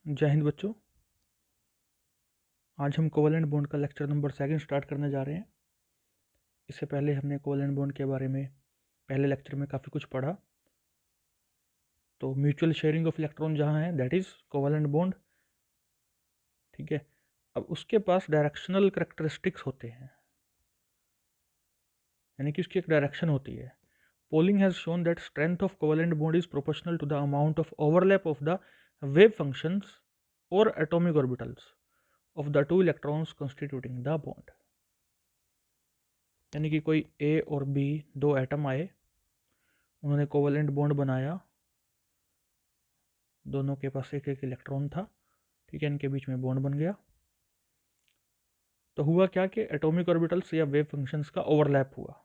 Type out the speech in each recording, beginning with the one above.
जय हिंद बच्चों। आज हम कोवलेंट बॉन्ड का लेक्चर नंबर 2 स्टार्ट करने जा रहे हैं। इससे पहले हमने कोवलेंट बॉन्ड के बारे में पहले लेक्चर में काफ़ी कुछ पढ़ा। तो म्यूचुअल शेयरिंग ऑफ इलेक्ट्रॉन जहाँ है दैट इज़ कोवलेंट बॉन्ड। ठीक है, अब उसके पास डायरेक्शनल करेक्टरिस्टिक्स होते हैं, यानी कि उसकी एक डायरेक्शन होती है। Pauling has shown that strength of covalent bond is proportional to the amount of overlap of the wave functions और atomic orbitals of the two electrons constituting the bond. यानी कि कोई ए और बी दो एटम आए, उन्होंने कोवलेंट बॉन्ड बनाया, दोनों के पास एक एक इलेक्ट्रॉन था। ठीक है, इनके बीच में बॉन्ड बन गया। तो हुआ क्या कि एटॉमिक ऑर्बिटल्स या वेव फंक्शंस का ओवरलैप हुआ।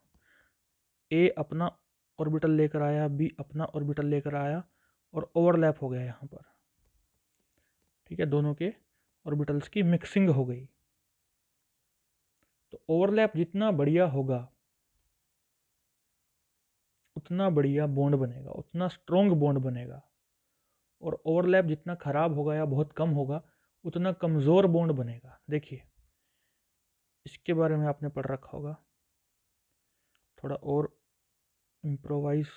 ए अपना ऑर्बिटल लेकर आया, बी अपना ऑर्बिटल लेकर आया और ओवरलैप हो गया यहाँ पर। ठीक है, दोनों के ऑर्बिटल्स की मिक्सिंग हो गई। तो ओवरलैप जितना बढ़िया होगा उतना बढ़िया बॉन्ड बनेगा, उतना स्ट्रॉन्ग बॉन्ड बनेगा। और ओवरलैप जितना खराब होगा या बहुत कम होगा उतना कमज़ोर बॉन्ड बनेगा। देखिए, इसके बारे में आपने पढ़ रखा होगा, थोड़ा और इम्प्रोवाइज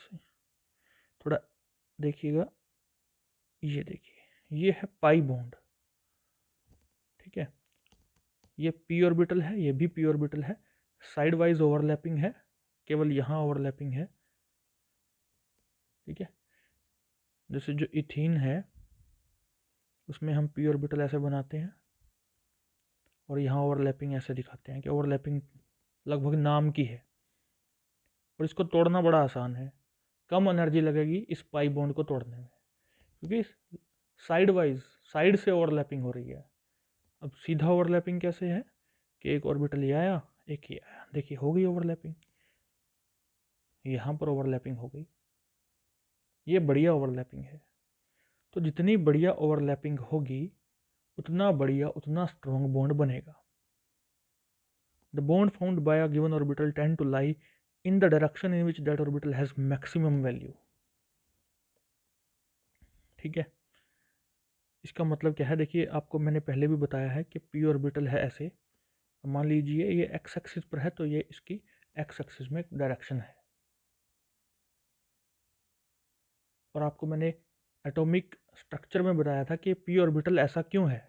थोड़ा देखिएगा। ये देखिए, ये है पाई बॉन्ड। ठीक है, ये पी ऑर्बिटल है, ये भी पी ऑर्बिटल है। साइड वाइज ओवरलैपिंग है, केवल यहाँ ओवरलैपिंग है। ठीक है, जैसे जो इथीन है उसमें हम पी ऑर्बिटल ऐसे बनाते हैं और यहाँ ओवरलैपिंग ऐसे दिखाते हैं कि ओवरलैपिंग लगभग नाम की है। और इसको तोड़ना बड़ा आसान है, कम एनर्जी लगेगी इस पाई बॉन्ड को तोड़ने में, क्योंकि साइड वाइज साइड से ओवरलैपिंग हो रही है। अब सीधा ओवरलैपिंग कैसे है कि एक ऑर्बिटल ये आया, एक ये आया, देखिए हो गई ओवरलैपिंग, यहाँ पर ओवरलैपिंग हो गई। ये बढ़िया ओवरलैपिंग है। तो जितनी बढ़िया ओवरलैपिंग होगी उतना बढ़िया, उतना स्ट्रॉन्ग बॉन्ड बनेगा। The bond found by a given orbital tend to lie in the direction in which that orbital has maximum value. ठीक है, इसका मतलब क्या है, देखिए आपको मैंने पहले भी बताया है कि पी ऑर्बिटल है ऐसे, मान लीजिए ये एक्स एक्सिस पर है तो ये इसकी एक्स एक्सिस में डायरेक्शन है। और आपको मैंने एटॉमिक स्ट्रक्चर में बताया था कि पी ऑर्बिटल ऐसा क्यों है,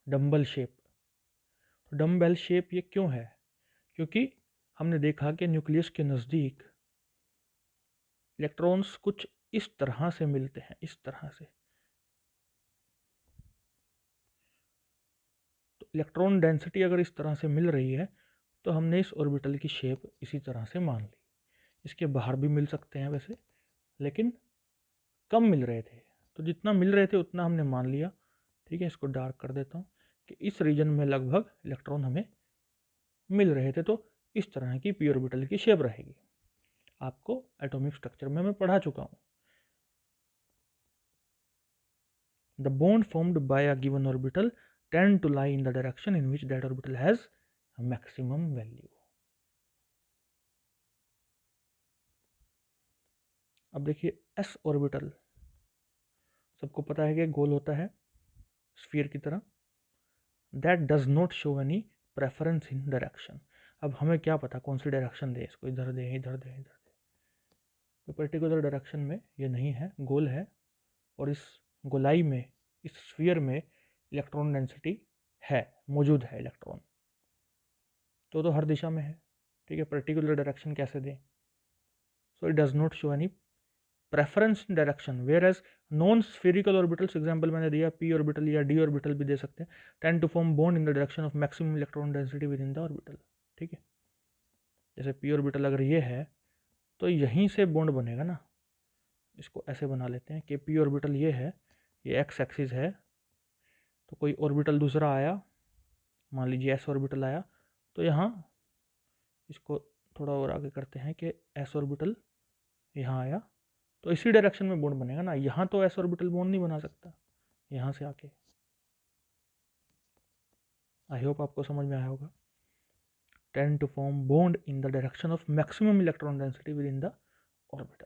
डम्बल शेप। तो डम्बेल शेप ये क्यों है, क्योंकि हमने देखा कि न्यूक्लियस के नज़दीक इलेक्ट्रॉन्स कुछ इस तरह से मिलते हैं, इस तरह से। तो इलेक्ट्रॉन डेंसिटी अगर इस तरह से मिल रही है तो हमने इस ऑर्बिटल की शेप इसी तरह से मान ली। इसके बाहर भी मिल सकते हैं वैसे, लेकिन कम मिल रहे थे, तो जितना मिल रहे थे उतना हमने मान लिया। ठीक है, इसको डार्क कर देता हूँ कि इस रीजन में लगभग इलेक्ट्रॉन हमें मिल रहे थे, तो इस तरह की पी ऑर्बिटल की शेप रहेगी। आपको एटॉमिक स्ट्रक्चर में मैं पढ़ा चुका हूँ। The bond formed by a given orbital tend to lie in the direction in which that orbital has a maximum value. अब देखिए s ऑर्बिटल, सबको पता है कि गोल होता है स्फीयर की तरह। That does not show any preference in direction. अब हमें क्या पता कौन सी डायरेक्शन दे, इसको इधर दे, इधर दे, इधर दे। कोई पर्टिकुलर डायरेक्शन में ये नहीं है, गोल है। और इस गोलाई में, इस स्फीयर में इलेक्ट्रॉन डेंसिटी है, मौजूद है इलेक्ट्रॉन, तो हर दिशा में है। ठीक है, पर्टिकुलर डायरेक्शन कैसे दें, so it does not show any preference in direction, whereas non spherical orbitals, example मैंने दिया p ऑर्बिटल या d ऑर्बिटल भी दे सकते हैं, tend to form bond in the direction of maximum electron density with in the orbital. ठीक है, जैसे p ऑर्बिटल अगर ये है तो यहीं से बॉन्ड बनेगा ना। इसको ऐसे बना लेते हैं कि p ऑर्बिटल ये है, ये एक्स एक्सिस है, तो कोई ऑर्बिटल दूसरा आया, मान लीजिए s ऑर्बिटल आया, तो यहाँ इसको थोड़ा और आगे करते हैं कि s ऑर्बिटल यहाँ आया, तो इसी डायरेक्शन में बॉन्ड बनेगा ना। यहाँ तो s ऑर्बिटल बॉन्ड नहीं बना सकता यहाँ से आके। आई होप आपको समझ में आया होगा। Tend to form bond in the direction of maximum electron density with in the orbital.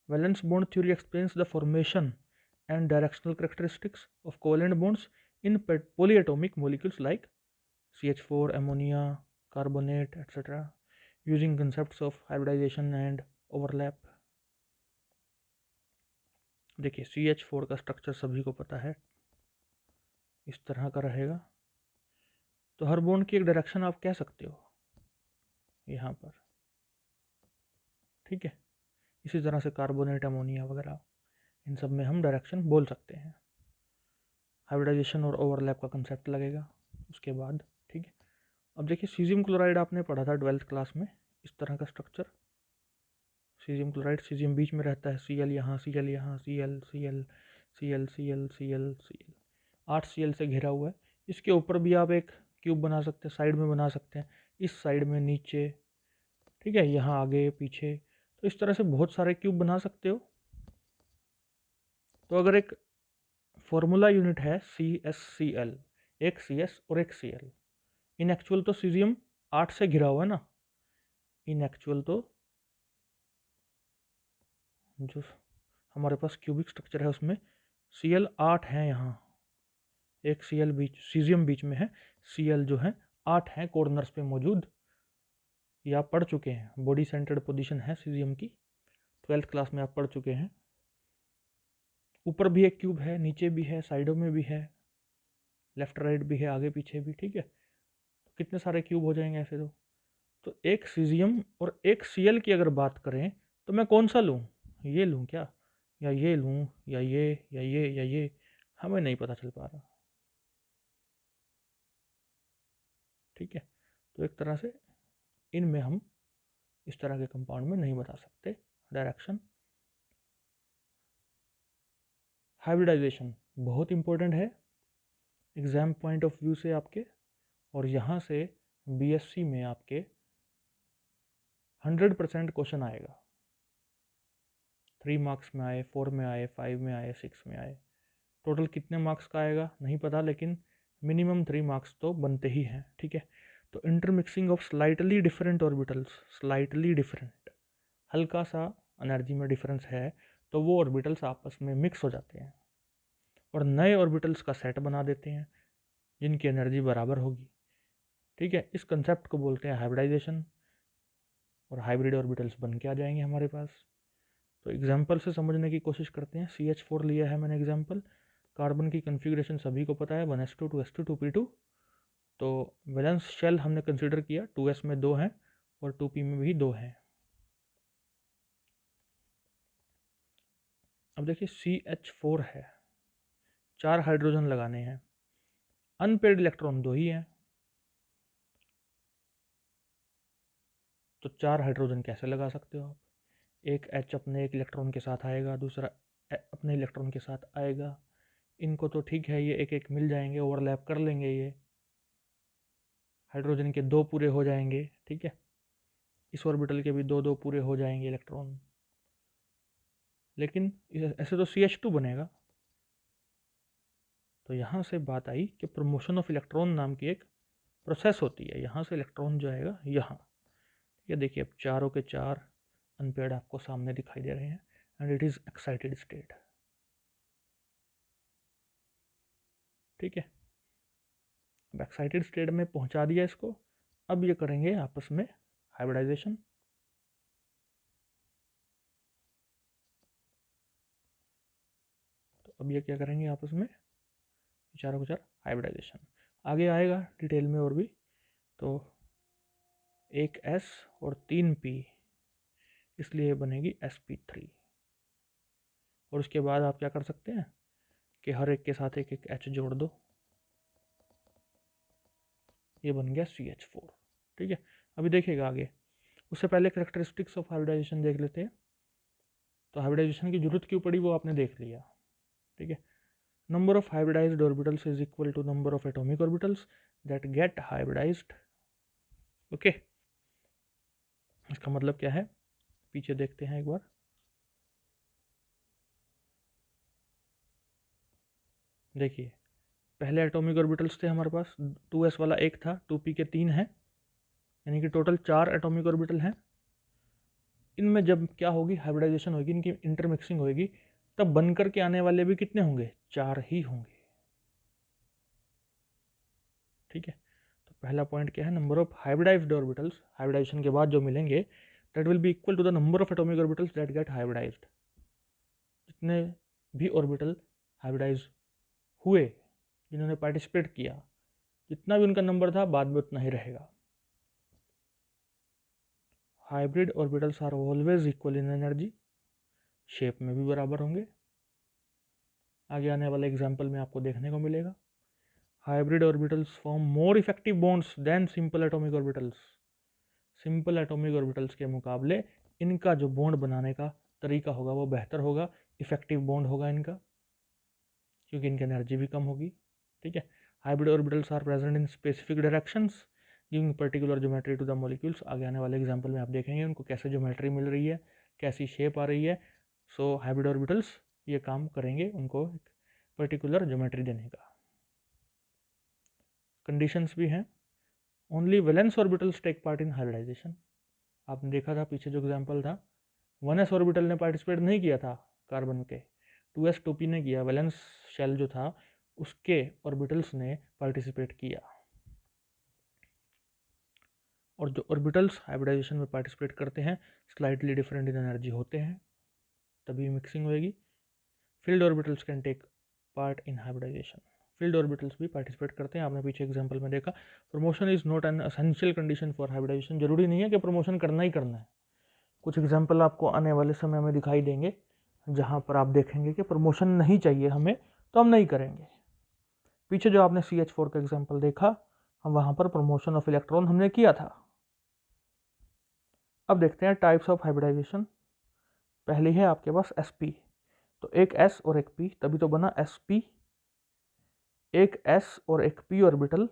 Valence bond theory explains the formation and directional characteristics of covalent bonds in polyatomic molecules like CH4, ammonia, carbonate, etc. using concepts of hybridization and overlap. देखिए CH4 का structure सभी को पता है, इस तरह का रहेगा। तो हर बॉन्ड की एक डायरेक्शन आप कह सकते हो यहाँ पर, ठीक है। इसी तरह से कार्बोनेट, अमोनिया वगैरह, इन सब में हम डायरेक्शन बोल सकते हैं। हाइब्रिडाइजेशन और ओवरलैप का कंसेप्ट लगेगा उसके बाद, ठीक है। अब देखिए सीजियम क्लोराइड आपने पढ़ा था 12th क्लास में, इस तरह का स्ट्रक्चर। सीजियम क्लोराइड, सीजियम बीच में रहता है, Cl यहाँ, Cl यहाँ, Cl Cl Cl Cl Cl Cl 8 Cl से घिरा हुआ है। इसके ऊपर भी आप एक क्यूब बना सकते हैं, साइड में बना सकते हैं, इस साइड में नीचे, ठीक है, यहाँ आगे पीछे। तो इस तरह से बहुत सारे क्यूब बना सकते हो। तो अगर एक फॉर्मूला यूनिट है CsCl, एक CS और एक Cl, इन एक्चुअल तो सीजियम 8 से घिरा हुआ है ना, इन एक्चुअल तो जो हमारे पास क्यूबिक स्ट्रक्चर है उसमें Cl 8 हैं, यहाँ एक Cl बीच, सीजियम बीच में है, Cl जो है 8 हैं कॉर्नर्स पे मौजूद, ये आप पढ़ चुके हैं। बॉडी सेंटर्ड पोजीशन है सीजियम की, 12th क्लास में आप पढ़ चुके हैं। ऊपर भी एक क्यूब है, नीचे भी है, साइडों में भी है, लेफ्ट राइट भी है, आगे पीछे भी, ठीक है। तो कितने सारे क्यूब हो जाएंगे ऐसे तो एक सीजियम और एक Cl की अगर बात करें तो मैं कौन सा लूँ, ये लूँ क्या, या ये लूँ, या ये, या ये, या ये, हमें नहीं पता चल पा रहा, ठीक है। तो एक तरह से इनमें हम इस तरह के कंपाउंड में नहीं बता सकते डायरेक्शन। हाइब्रिडाइजेशन बहुत इंपॉर्टेंट है एग्जाम पॉइंट ऑफ व्यू से आपके, और यहाँ से BSc में आपके 100% क्वेश्चन आएगा। 3 मार्क्स में आए, 4 में आए, 5 में आए, 6 में आए, टोटल कितने मार्क्स का आएगा नहीं पता, लेकिन मिनिमम 3 मार्क्स तो बनते ही हैं, ठीक है। तो intermixing of slightly different orbitals, slightly different, हल्का सा एनर्जी में डिफरेंस है तो वो ऑर्बिटल्स आपस में मिक्स हो जाते हैं और नए ऑर्बिटल्स का सेट बना देते हैं जिनकी एनर्जी बराबर होगी, ठीक है। इस कंसेप्ट को बोलते हैं हाइब्रिडाइजेशन, और हाइब्रिड ऑर्बिटल्स बन के आ जाएंगे हमारे पास। तो एग्जाम्पल से समझने की कोशिश करते हैं। CH4 लिया है मैंने एग्जाम्पल, कार्बन की कन्फिग्रेशन सभी को पता है, 1s2 2s2 2p2। तो वैलेंस शेल हमने कंसिडर किया, 2s में 2 हैं और 2p में भी 2 हैं। अब देखिए CH4 है, 4 हाइड्रोजन लगाने हैं, अनपेड इलेक्ट्रॉन 2 ही हैं, तो 4 हाइड्रोजन कैसे लगा सकते हो आप। एक H अपने एक इलेक्ट्रॉन के साथ आएगा, दूसरा अपने इलेक्ट्रॉन के साथ आएगा, इनको तो ठीक है ये एक एक मिल जाएंगे, ओवरलैप कर लेंगे, ये हाइड्रोजन के 2 पूरे हो जाएंगे, ठीक है। इस ऑर्बिटल के भी 2 पूरे हो जाएंगे इलेक्ट्रॉन, लेकिन ऐसे तो CH2 बनेगा। तो यहाँ से बात आई कि प्रमोशन ऑफ इलेक्ट्रॉन नाम की एक प्रोसेस होती है, यहाँ से इलेक्ट्रॉन जो आएगा यहाँ, ये देखिए अब चारों के 4 अनपेड आपको सामने दिखाई दे रहे हैं, and it is excited state, ठीक है। अब एक्साइटेड स्टेट में पहुंचा दिया इसको, अब ये करेंगे आपस में हाइब्रिडाइजेशन। तो अब ये क्या करेंगे आपस में, चारों के 4 हाइब्रिडाइजेशन, आगे आएगा डिटेल में और भी। तो एक S और 3 P, इसलिए बनेगी sp3। और उसके बाद आप क्या कर सकते हैं कि हर एक के साथ एक एक H जोड़ दो, ये बन गया CH4, ठीक है। अभी देखिएगा आगे, उससे पहले करेक्टरिस्टिक्स ऑफ हाइब्रिडाइजेशन देख लेते हैं। तो हाइब्रिडाइजेशन की जरूरत क्यों पड़ी वो आपने देख लिया, ठीक है। Number of hybridised orbitals is equal to number of atomic orbitals that get hybridised, okay. इसका मतलब क्या है, पीछे देखते हैं एक बार। देखिए पहले एटॉमिक ऑर्बिटल्स थे हमारे पास, 2s वाला एक था, 2p के 3 हैं, यानी कि टोटल 4 एटॉमिक ऑर्बिटल हैं। इनमें जब क्या होगी, हाइब्रिडाइजेशन होगी, इनकी इंटरमिक्सिंग होगी, तब बनकर के आने वाले भी कितने होंगे, 4 ही होंगे। ठीक है, तो पहला पॉइंट क्या है, number of hybridised orbitals, hybridisation के बाद जो मिलेंगे, that will be equal to the number of atomic orbitals that get hybridised. जितने भी ऑर्बिटल हाइब्रिडाइज हुए, जिन्होंने पार्टिसिपेट किया, जितना भी उनका नंबर था बाद में उतना ही रहेगा। Hybrid orbitals are always equal in energy, shape में भी बराबर होंगे। आगे आने वाले एग्जाम्पल में आपको देखने को मिलेगा। Hybrid orbitals form more effective bonds than simple atomic orbitals. Simple atomic orbitals के मुकाबले इनका जो बॉन्ड बनाने का तरीका होगा वो बेहतर होगा, इफेक्टिव बॉन्ड होगा इनका, क्योंकि इनकी एनर्जी भी कम होगी। ठीक है, hybrid orbitals are present in specific directions giving particular geometry to the molecules. आगे आने वाले एग्जाम्पल में आप देखेंगे उनको कैसे ज्योमेट्री मिल रही है, कैसी शेप आ रही है। सो हाइब्रिड ऑर्बिटल्स ये काम करेंगे उनको एक पर्टिकुलर ज्योमेट्री देने का। कंडीशंस भी हैं। Only valence orbitals take part in hybridisation. आपने देखा था पीछे जो एग्जाम्पल था, 1s ऑर्बिटल ने पार्टिसिपेट नहीं किया था कार्बन के, 2s 2p ने किया, वैलेंस शेल जो था उसके ऑर्बिटल्स ने पार्टिसिपेट किया। और जो ऑर्बिटल्स हाइब्रिडाइजेशन में पार्टिसिपेट करते हैं स्लाइटली डिफरेंट इन एनर्जी होते हैं, तभी मिक्सिंग होएगी। Filled orbitals can take part in hybridisation. Filled orbitals भी पार्टिसिपेट करते हैं, आपने पीछे एग्जाम्पल में देखा। Promotion is not an essential condition for hybridisation. जरूरी नहीं है कि प्रमोशन करना ही करना है। कुछ एग्जाम्पल आपको आने वाले समय में दिखाई देंगे जहां पर आप देखेंगे कि प्रमोशन नहीं चाहिए हमें, तो हम नहीं करेंगे। पीछे जो आपने CH4 का एग्जाम्पल देखा, हम वहां पर प्रमोशन ऑफ इलेक्ट्रॉन हमने किया था। अब देखते हैं टाइप्स ऑफ हाइब्रिडाइजेशन। पहली है आपके पास sp, तो एक s और एक p, तभी तो बना sp। एक s और एक p ऑर्बिटल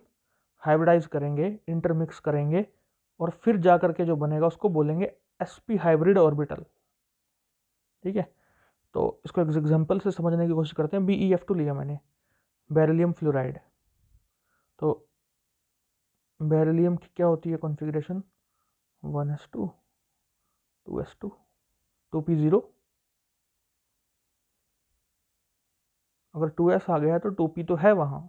हाइब्रिडाइज करेंगे, इंटरमिक्स करेंगे, और फिर जाकर के जो बनेगा उसको बोलेंगे sp हाइब्रिड ऑर्बिटल। ठीक है, तो इसको एक एग्जाम्पल से समझने की कोशिश करते हैं। BeF2 लिया मैंने, बेरिलियम फ्लोराइड। तो बेरिलियम की क्या होती है कॉन्फ़िगरेशन, 1s2 2s2 2p0। अगर 2s आ गया है तो 2p तो है वहाँ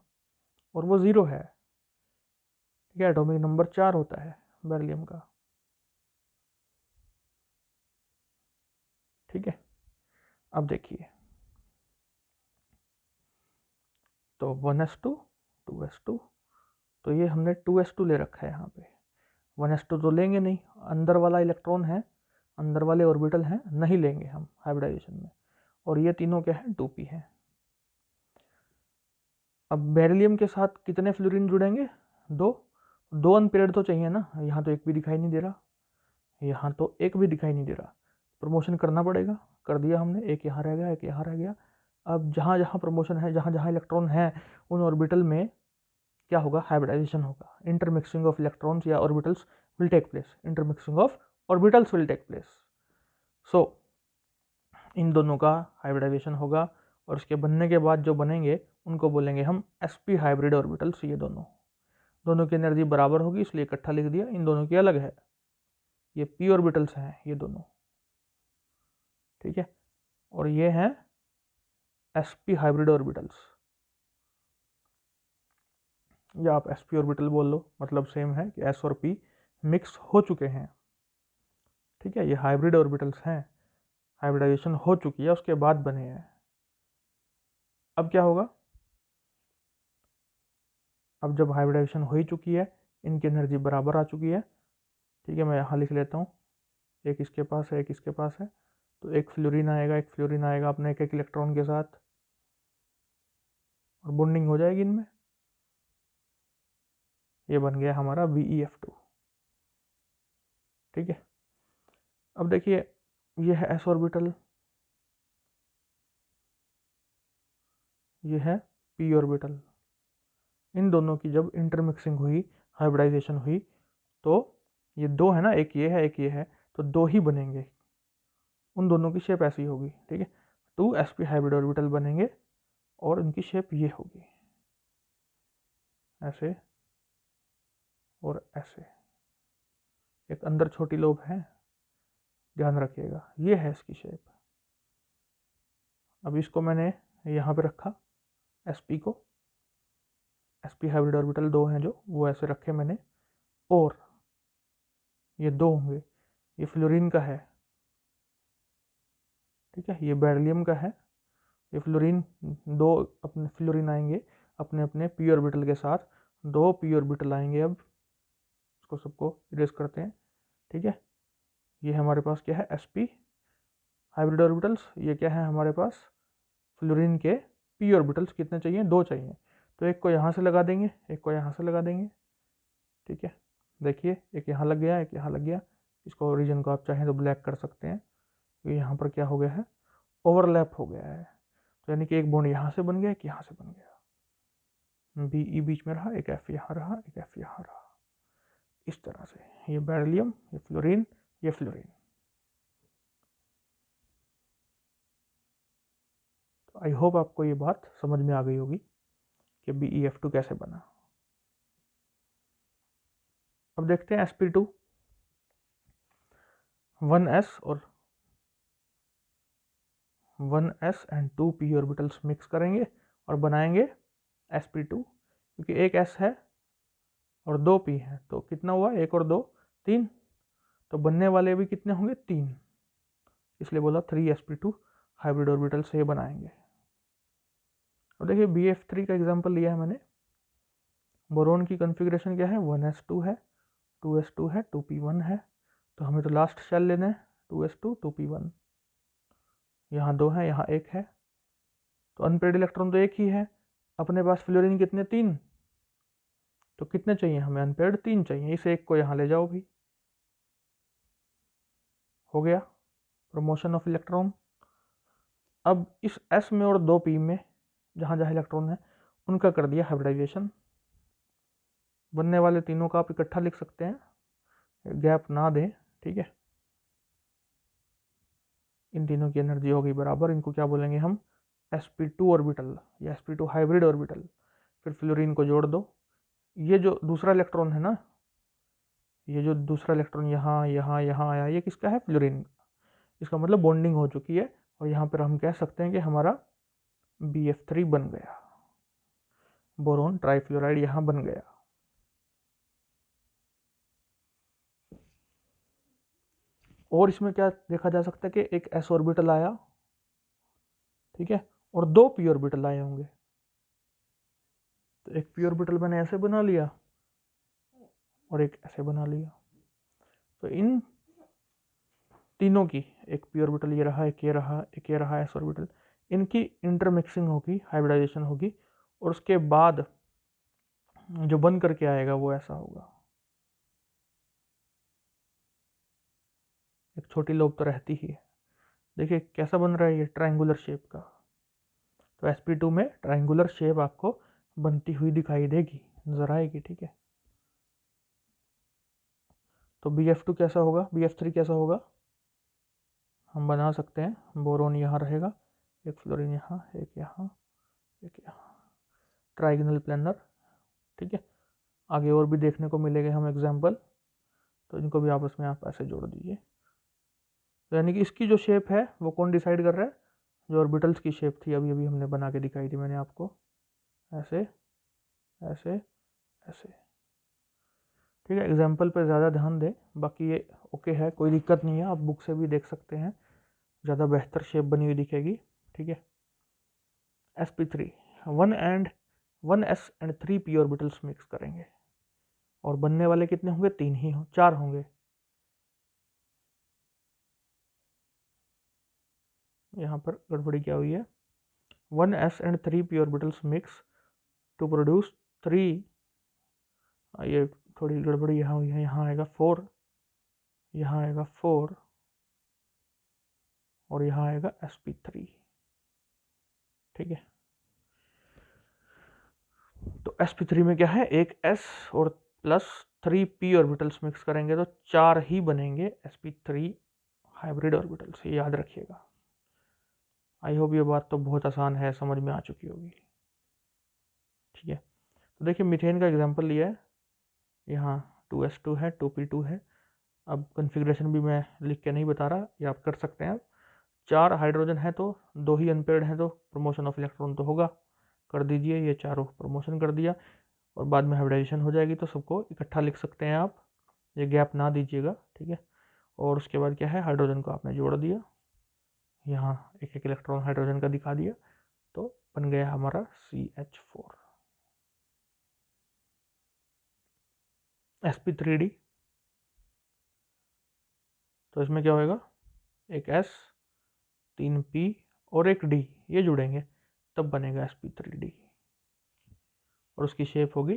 और वो 0 है। ठीक है, एटॉमिक नंबर 4 होता है बेरिलियम का। ठीक है, अब देखिए, तो 1s2 2s2, तो ये हमने 2s2 ले रखा है यहाँ पे। 1s2 तो लेंगे नहीं, अंदर वाला इलेक्ट्रॉन है, अंदर वाले ऑर्बिटल हैं, नहीं लेंगे हम हाइब्रिडाइजेशन में। और ये तीनों क्या है, 2p है। अब बेरिलियम के साथ कितने फ्लोरीन जुड़ेंगे, दो अनपेयर्ड तो चाहिए ना। यहाँ तो एक भी दिखाई नहीं दे रहा, यहाँ तो एक भी दिखाई नहीं दे रहा। प्रमोशन करना पड़ेगा, कर दिया हमने, एक यहाँ रह गया, एक यहाँ रह गया। अब जहाँ जहाँ प्रमोशन है, जहाँ जहाँ इलेक्ट्रॉन है, उन ऑर्बिटल में क्या होगा, हाइब्रिडाइजेशन होगा। इंटरमिक्सिंग ऑफ इलेक्ट्रॉन्स या orbitals will take place. Intermixing of orbitals will take place. So इन दोनों का हाइब्रिडाइजेशन होगा, और इसके बनने के बाद जो बनेंगे उनको बोलेंगे हम sp हाइब्रिड ऑर्बिटल्स। ये दोनों की एनर्जी बराबर होगी, इसलिए इकट्ठा लिख दिया। इन दोनों की अलग है, ये p ऑर्बिटल्स हैं ये दोनों। ठीक है, और ये हैं sp हाइब्रिड ऑर्बिटल्स, या आप sp ऑर्बिटल बोल लो, मतलब सेम है कि s और p मिक्स हो चुके हैं। ठीक है, ये हाइब्रिड ऑर्बिटल्स हैं, हाइब्रिडाइजेशन हो चुकी है, उसके बाद बने हैं। अब क्या होगा, अब जब हाइब्रिडाइजेशन हो ही चुकी है, इनकी एनर्जी बराबर आ चुकी है। ठीक है, मैं यहाँ लिख लेता हूँ, एक इसके पास है, एक इसके पास है, तो एक फ्लोरीन आएगा, एक फ्लोरीन आएगा अपने एक एक इलेक्ट्रॉन के साथ, और बॉन्डिंग हो जाएगी इनमें। ये बन गया हमारा BeF2। ठीक है, अब देखिए, ये है s ऑर्बिटल, ये है p ऑर्बिटल। इन दोनों की जब इंटरमिक्सिंग हुई, हाइब्रिडाइजेशन हुई, तो ये दो है ना, एक ये है एक ये है, तो दो ही बनेंगे। उन दोनों की शेप ऐसी होगी। ठीक है, 2sp हाइब्रिड ऑर्बिटल बनेंगे और उनकी शेप ये होगी, ऐसे और ऐसे। एक अंदर छोटी लोब है, ध्यान रखिएगा, ये है इसकी शेप। अब इसको मैंने यहाँ पे रखा, sp को, sp हाइब्रिड ऑर्बिटल 2 हैं जो, वो ऐसे रखे मैंने, और ये 2 होंगे, ये फ्लोरीन का है, ठीक है, ये बेरिलियम का है, ये फ्लोरीन, 2 अपने फ्लोरीन आएंगे अपने अपने p ऑर्बिटल के साथ, 2 p ऑर्बिटल आएंगे। अब इसको सबको इरेज करते हैं, ठीक है। ये हमारे पास क्या है, sp हाइब्रिड ऑर्बिटल्स, ये क्या है हमारे पास फ्लोरीन के p ऑर्बिटल्स, कितने चाहिए, 2 चाहिए, तो एक को यहाँ से लगा देंगे, एक को यहाँ से लगा देंगे, ठीक है। देखिए एक यहाँ लग गया, एक यहाँ लग गया, इसको ओरिजिन को आप चाहें तो ब्लैक कर सकते हैं, तो यहाँ पर क्या हो गया है, ओवरलैप हो गया है, तो यानी कि एक बॉन्ड यहाँ से बन गया, एक यहाँ से बन गया, बी ई बीच में रहा, एक एफ यहाँ रहा, एक एफ यहाँ रहा, इस तरह से। ये बेरिलियम, ये फ्लोरीन, ये फ्लोरीन। तो आई होप आपको ये बात समझ में आ गई होगी कि BeF2 कैसे बना। अब देखते हैं sp2, 1s और 1s and 2 p orbitals mix करेंगे और बनाएंगे sp2, क्योंकि एक s है और 2 p है, तो कितना हुआ, 1 और 2 3, तो बनने वाले भी कितने होंगे, 3, इसलिए बोला 3sp2 हाइब्रिड ऑर्बिटल से ये बनाएंगे। अब देखिए BF3 का एग्जांपल लिया है मैंने, बोरोन की कॉन्फ़िगरेशन क्या है, 1s2 है, 2s2 है, 2p1 है, तो हमें तो लास्ट शेल लेना है, 2s2 2p1, यहाँ 2 है, यहाँ 1 है, तो अनपेयर्ड इलेक्ट्रॉन तो एक ही है, अपने पास फ्लोरीन कितने, 3, तो कितने चाहिए हमें, अनपेयर्ड 3 चाहिए, इस एक को यहाँ ले जाओ भी, हो गया प्रमोशन ऑफ इलेक्ट्रॉन। अब इस s में और 2p में जहाँ जहाँ इलेक्ट्रॉन है उनका कर दिया हाइब्रिडाइजेशन, बनने वाले तीनों का आप इकट्ठा लिख सकते हैं, गैप ना दें, ठीक है। इन तीनों की एनर्जी होगी बराबर, इनको क्या बोलेंगे हम, sp2 ऑर्बिटल या sp2 हाइब्रिड ऑर्बिटल, फिर फ्लोरीन को जोड़ दो, ये जो दूसरा इलेक्ट्रॉन है ना, ये जो दूसरा इलेक्ट्रॉन यहाँ यहाँ यहाँ आया, ये किसका है, फ्लोरीन, इसका मतलब बॉन्डिंग हो चुकी है, और यहाँ पर हम कह सकते हैं कि हमारा BF3 बन गया, बोरोन ट्राइफ्लोराइड यहाँ बन गया। और इसमें क्या देखा जा सकता है कि एक s ऑर्बिटल आया, ठीक है, और 2 p ऑर्बिटल आए होंगे, तो एक p ऑर्बिटल मैंने ऐसे बना लिया और एक ऐसे बना लिया, तो इन तीनों की, एक p ऑर्बिटल ये रहा, एक ये रहा, एक ये रहा s ऑर्बिटल, इनकी इंटरमिक्सिंग होगी, हाइब्रिडाइजेशन होगी, और उसके बाद जो बन करके आएगा वो ऐसा होगा, एक छोटी लोब तो रहती ही है। देखिए कैसा बन रहा है ये, ट्रायंगुलर शेप का, तो sp2 में ट्रायंगुलर शेप आपको बनती हुई दिखाई देगी, नजर आएगी, ठीक है। तो BF2 कैसा होगा, BF3 कैसा होगा, हम बना सकते हैं, बोरोन यहाँ रहेगा, एक फ्लोरीन यहाँ, एक यहाँ, एक यहाँ, ट्राइगोनल प्लेनर, ठीक है। आगे और भी देखने को मिलेंगे हम एग्जाम्पल, तो इनको भी आपस में आप ऐसे जोड़ दीजिए, तो यानी कि इसकी जो शेप है वो कौन डिसाइड कर रहा है, जो ऑर्बिटल्स की शेप थी अभी अभी हमने बना के दिखाई थी मैंने आपको, ऐसे ऐसे ऐसे, ठीक है। एग्जाम्पल पे ज़्यादा ध्यान दें, बाकी ये ओके है, कोई दिक्कत नहीं है, आप बुक से भी देख सकते हैं, ज़्यादा बेहतर शेप बनी हुई दिखेगी, ठीक है। sp3 1s and 3 p orbitals mix करेंगे और बनने वाले कितने होंगे, 3 ही 4 होंगे, यहाँ पर गड़बड़ी क्या हुई है, 1s and 3 p orbitals mix to produce 3, ये थोड़ी गड़बड़ी यहाँ हुई है, यहाँ आएगा 4, यहाँ आएगा 4 और यहाँ आएगा sp3, ठीक है। तो sp3 में क्या है, एक s और प्लस 3 p ऑर्बिटल्स मिक्स करेंगे तो 4 ही बनेंगे sp3 हाइब्रिड ऑर्बिटल्स, ये याद रखिएगा। आई होप ये बात तो बहुत आसान है, समझ में आ चुकी होगी, ठीक है। तो देखिए मीथेन का एग्जांपल लिया है, यहाँ 2s2 है, 2p2 है, अब कॉन्फ़िगरेशन भी मैं लिख के नहीं बता रहा, ये आप कर सकते हैं, 4 हाइड्रोजन है तो 2 ही अनपेयर्ड हैं, तो प्रमोशन ऑफ इलेक्ट्रॉन तो होगा, कर दीजिए, ये चारों प्रमोशन कर दिया। और बाद में हाइब्रिडाइजेशन हो जाएगी तो सबको इकट्ठा लिख सकते हैं आप, ये गैप ना दीजिएगा, ठीक है। और उसके बाद क्या है, हाइड्रोजन को आपने जोड़ दिया, यहाँ एक एक इलेक्ट्रॉन हाइड्रोजन का दिखा दिया, तो बन गया हमारा CH4। sp3d, तो इसमें क्या होएगा, एक S 3p और एक D, ये जुड़ेंगे तब बनेगा sp3d, और उसकी शेप होगी,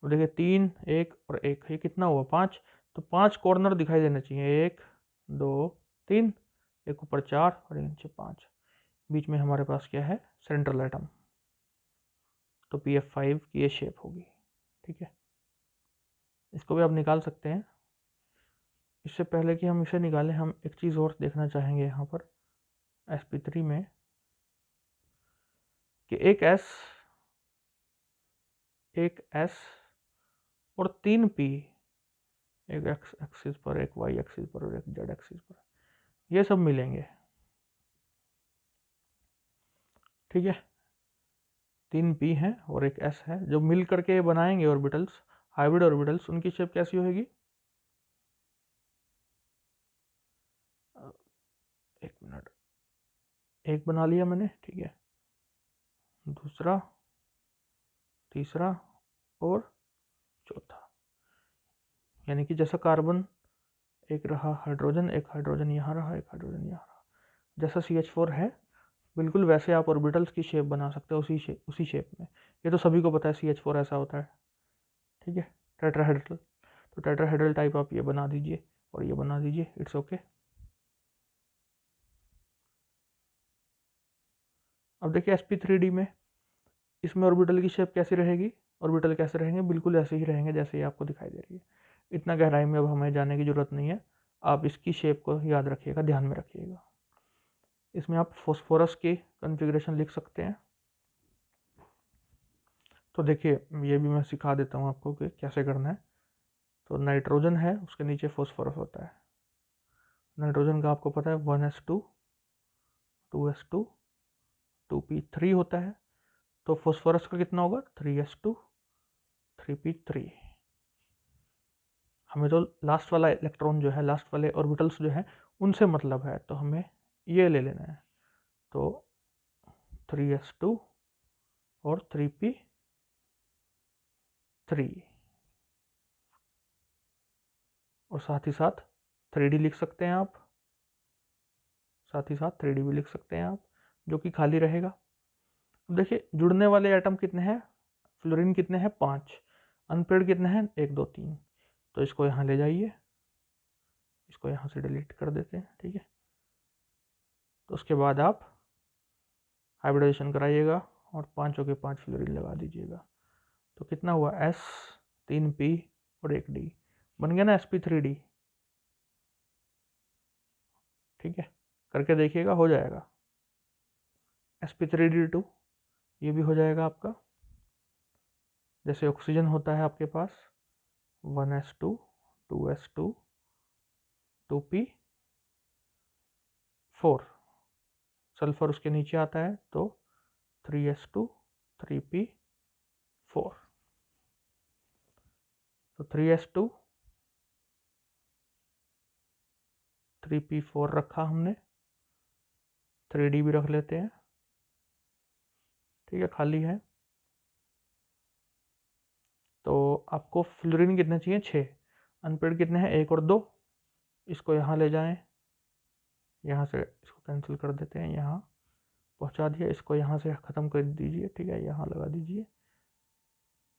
तो देखिए 3 1 और 1, ये कितना हुआ 5, तो 5 कॉर्नर दिखाई देना चाहिए, 1 2 3, एक ऊपर 4 और एक नीचे 5, बीच में हमारे पास क्या है, सेंट्रल एटम, तो pf5 की ये शेप होगी, ठीक है। इसको भी आप निकाल सकते हैं। इससे पहले कि हम इसे निकालें, हम एक चीज़ और देखना चाहेंगे यहाँ पर sp3 में, कि एक S और 3p, एक x एक्सिस पर, एक y एक्सिस पर और एक z एक्सिस पर, ये सब मिलेंगे, ठीक है। 3p है और एक s है, जो मिल करके बनाएंगे ऑर्बिटल्स, हाइब्रिड ऑर्बिटल्स, उनकी शेप कैसी होगी, एक मिनट, एक बना लिया मैंने, ठीक है, दूसरा, तीसरा और चौथा, यानी कि जैसा कार्बन एक रहा, हाइड्रोजन, एक हाइड्रोजन यहाँ रहा, एक हाइड्रोजन यहाँ रहा, जैसा CH4 है बिल्कुल वैसे आप ऑर्बिटल्स की शेप बना सकते हो, उसी शेप में। ये तो सभी को पता है CH4 ऐसा होता है, ठीक है, टेट्राहेड्रल, तो टेट्राहेड्रल टाइप आप ये बना दीजिए और ये बना दीजिए, इट्स ओके। अब देखिए sp3d में, इसमें ऑर्बिटल की शेप कैसी रहेगी, ऑर्बिटल कैसे रहेंगे, बिल्कुल ऐसे ही रहेंगे जैसे ही आपको दिखाई दे रही है। इतना गहराई में अब हमें जाने की जरूरत नहीं है, आप इसकी शेप को याद रखिएगा, ध्यान में रखिएगा। इसमें आप फॉस्फोरस की कॉन्फ़िगरेशन लिख सकते हैं, तो देखिए ये भी मैं सिखा देता हूँ आपको कि कैसे करना है। तो नाइट्रोजन है, उसके नीचे फॉस्फोरस होता है, नाइट्रोजन का आपको पता है 1s2 2s2 2p3 होता है, तो फॉस्फोरस का कितना होगा 3s2 3p3। हमें तो लास्ट वाला इलेक्ट्रॉन जो है, लास्ट वाले ऑर्बिटल्स जो है उनसे मतलब है, तो हमें ये ले लेना है, तो 3s2 और 3p3, और साथ ही साथ 3d लिख सकते हैं आप, साथ ही साथ 3d भी लिख सकते हैं आप, जो कि खाली रहेगा। अब देखिए जुड़ने वाले एटम कितने हैं, फ्लोरीन कितने हैं 5, अनपेयर्ड कितने हैं 1 2 3, तो इसको यहाँ ले जाइए, इसको यहाँ से डिलीट कर देते हैं, ठीक है। तो उसके बाद आप हाइब्रिडाइजेशन कराइएगा और 5 के 5 फ्लोरीन लगा दीजिएगा, तो कितना हुआ S 3p और एक D, बन गया ना sp3d, ठीक है, करके देखिएगा, हो जाएगा sp3d2, ये भी हो जाएगा आपका, जैसे ऑक्सीजन होता है आपके पास 1s2 2s2 2p4, सल्फर उसके नीचे आता है तो 3s2 3p4, तो 3s2 3p4 रखा हमने, 3d भी रख लेते हैं, ठीक है, खाली है। तो आपको फ्लोरीन कितने चाहिए 6, अनपेयर्ड कितने हैं 1 और 2, इसको यहाँ ले जाएं, यहाँ से इसको कैंसिल कर देते हैं, यहाँ पहुँचा दिया, इसको यहाँ से ख़त्म कर दीजिए, ठीक है, यहाँ लगा दीजिए।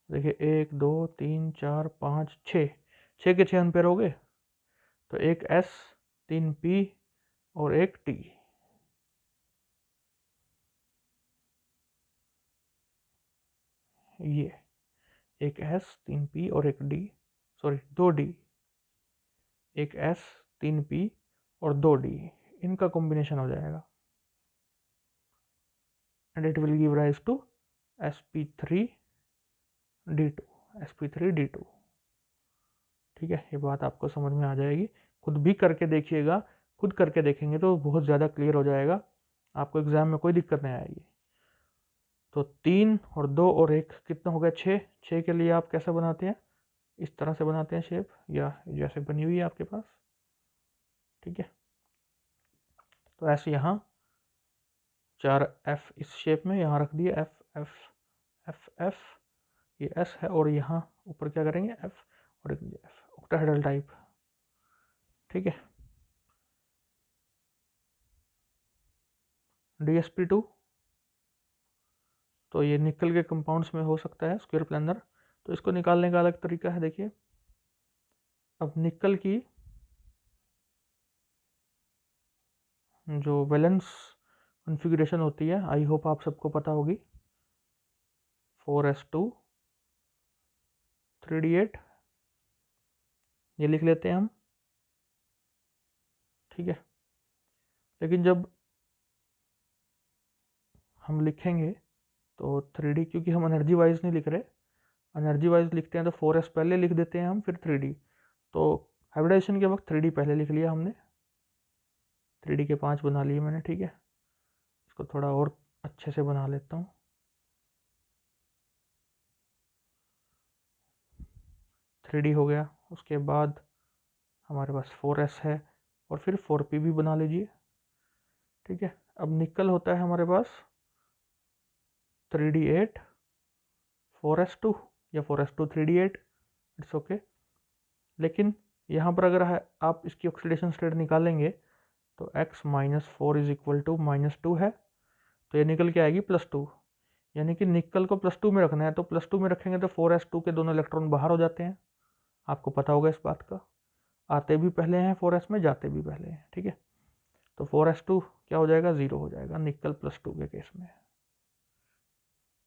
देखिए 1 2 3 4 5 6, 6 के 6 अनपेयर हो गए, तो एक S 3p और एक T, ये एक S 3p और एक D, सॉरी 2D, एक S 3p और 2D, इनका कॉम्बिनेशन हो जाएगा, and it will give rise to sp3d2, sp3d2, ठीक है। ये बात आपको समझ में आ जाएगी, खुद भी करके देखिएगा, खुद करके देखेंगे तो बहुत ज़्यादा क्लियर हो जाएगा, आपको एग्ज़ाम में कोई दिक्कत नहीं आएगी। तो 3 और 2 और 1 कितना हो गया 6। 6 के लिए आप कैसे बनाते हैं, इस तरह से बनाते हैं शेप, या जैसे बनी हुई है आपके पास, ठीक है। तो ऐसे यहाँ 4 F इस शेप में यहाँ रख दिए, F F F F, ये S है, और यहाँ ऊपर क्या करेंगे F और एक F, ऑक्टाहेड्रल टाइप, ठीक है। DsP2, तो ये निकल के कंपाउंड्स में हो सकता है स्क्वायर प्लानर, तो इसको निकालने का अलग तरीका है। देखिए, अब निकल की जो वैलेंस कॉन्फ़िगरेशन होती है, आई होप आप सबको पता होगी, 4s2 3d8, ये लिख लेते हैं हम, ठीक है। लेकिन जब हम लिखेंगे तो 3d, क्योंकि हम एनर्जी वाइज नहीं लिख रहे, एनर्जी वाइज लिखते हैं तो 4s पहले लिख देते हैं हम, फिर 3d। तो हाइब्रिडाइजेशन के वक्त 3d पहले लिख लिया हमने, 3d के 5 बना लिए मैंने, ठीक है। इसको थोड़ा और अच्छे से बना लेता हूँ। 3d हो गया, उसके बाद हमारे पास 4s है, और फिर 4p भी बना लीजिए, ठीक है। अब निकल होता है हमारे पास 3d8 4s2 या 4s2 3d8, इट्स ओके। लेकिन यहाँ पर अगर आप इसकी ऑक्सीडेशन स्टेट निकालेंगे तो x -4 इज इक्वल टू -2 है, तो ये निकल के आएगी +2, यानी कि निकल को +2 में रखना है, तो +2 में रखेंगे तो 4s2 के दोनों इलेक्ट्रॉन बाहर हो जाते हैं, आपको पता होगा इस बात का, आते भी पहले हैं 4s में, जाते भी पहले हैं, ठीक है। तो 4s2 क्या हो जाएगा, 0 हो जाएगा निकल +2 के केस में।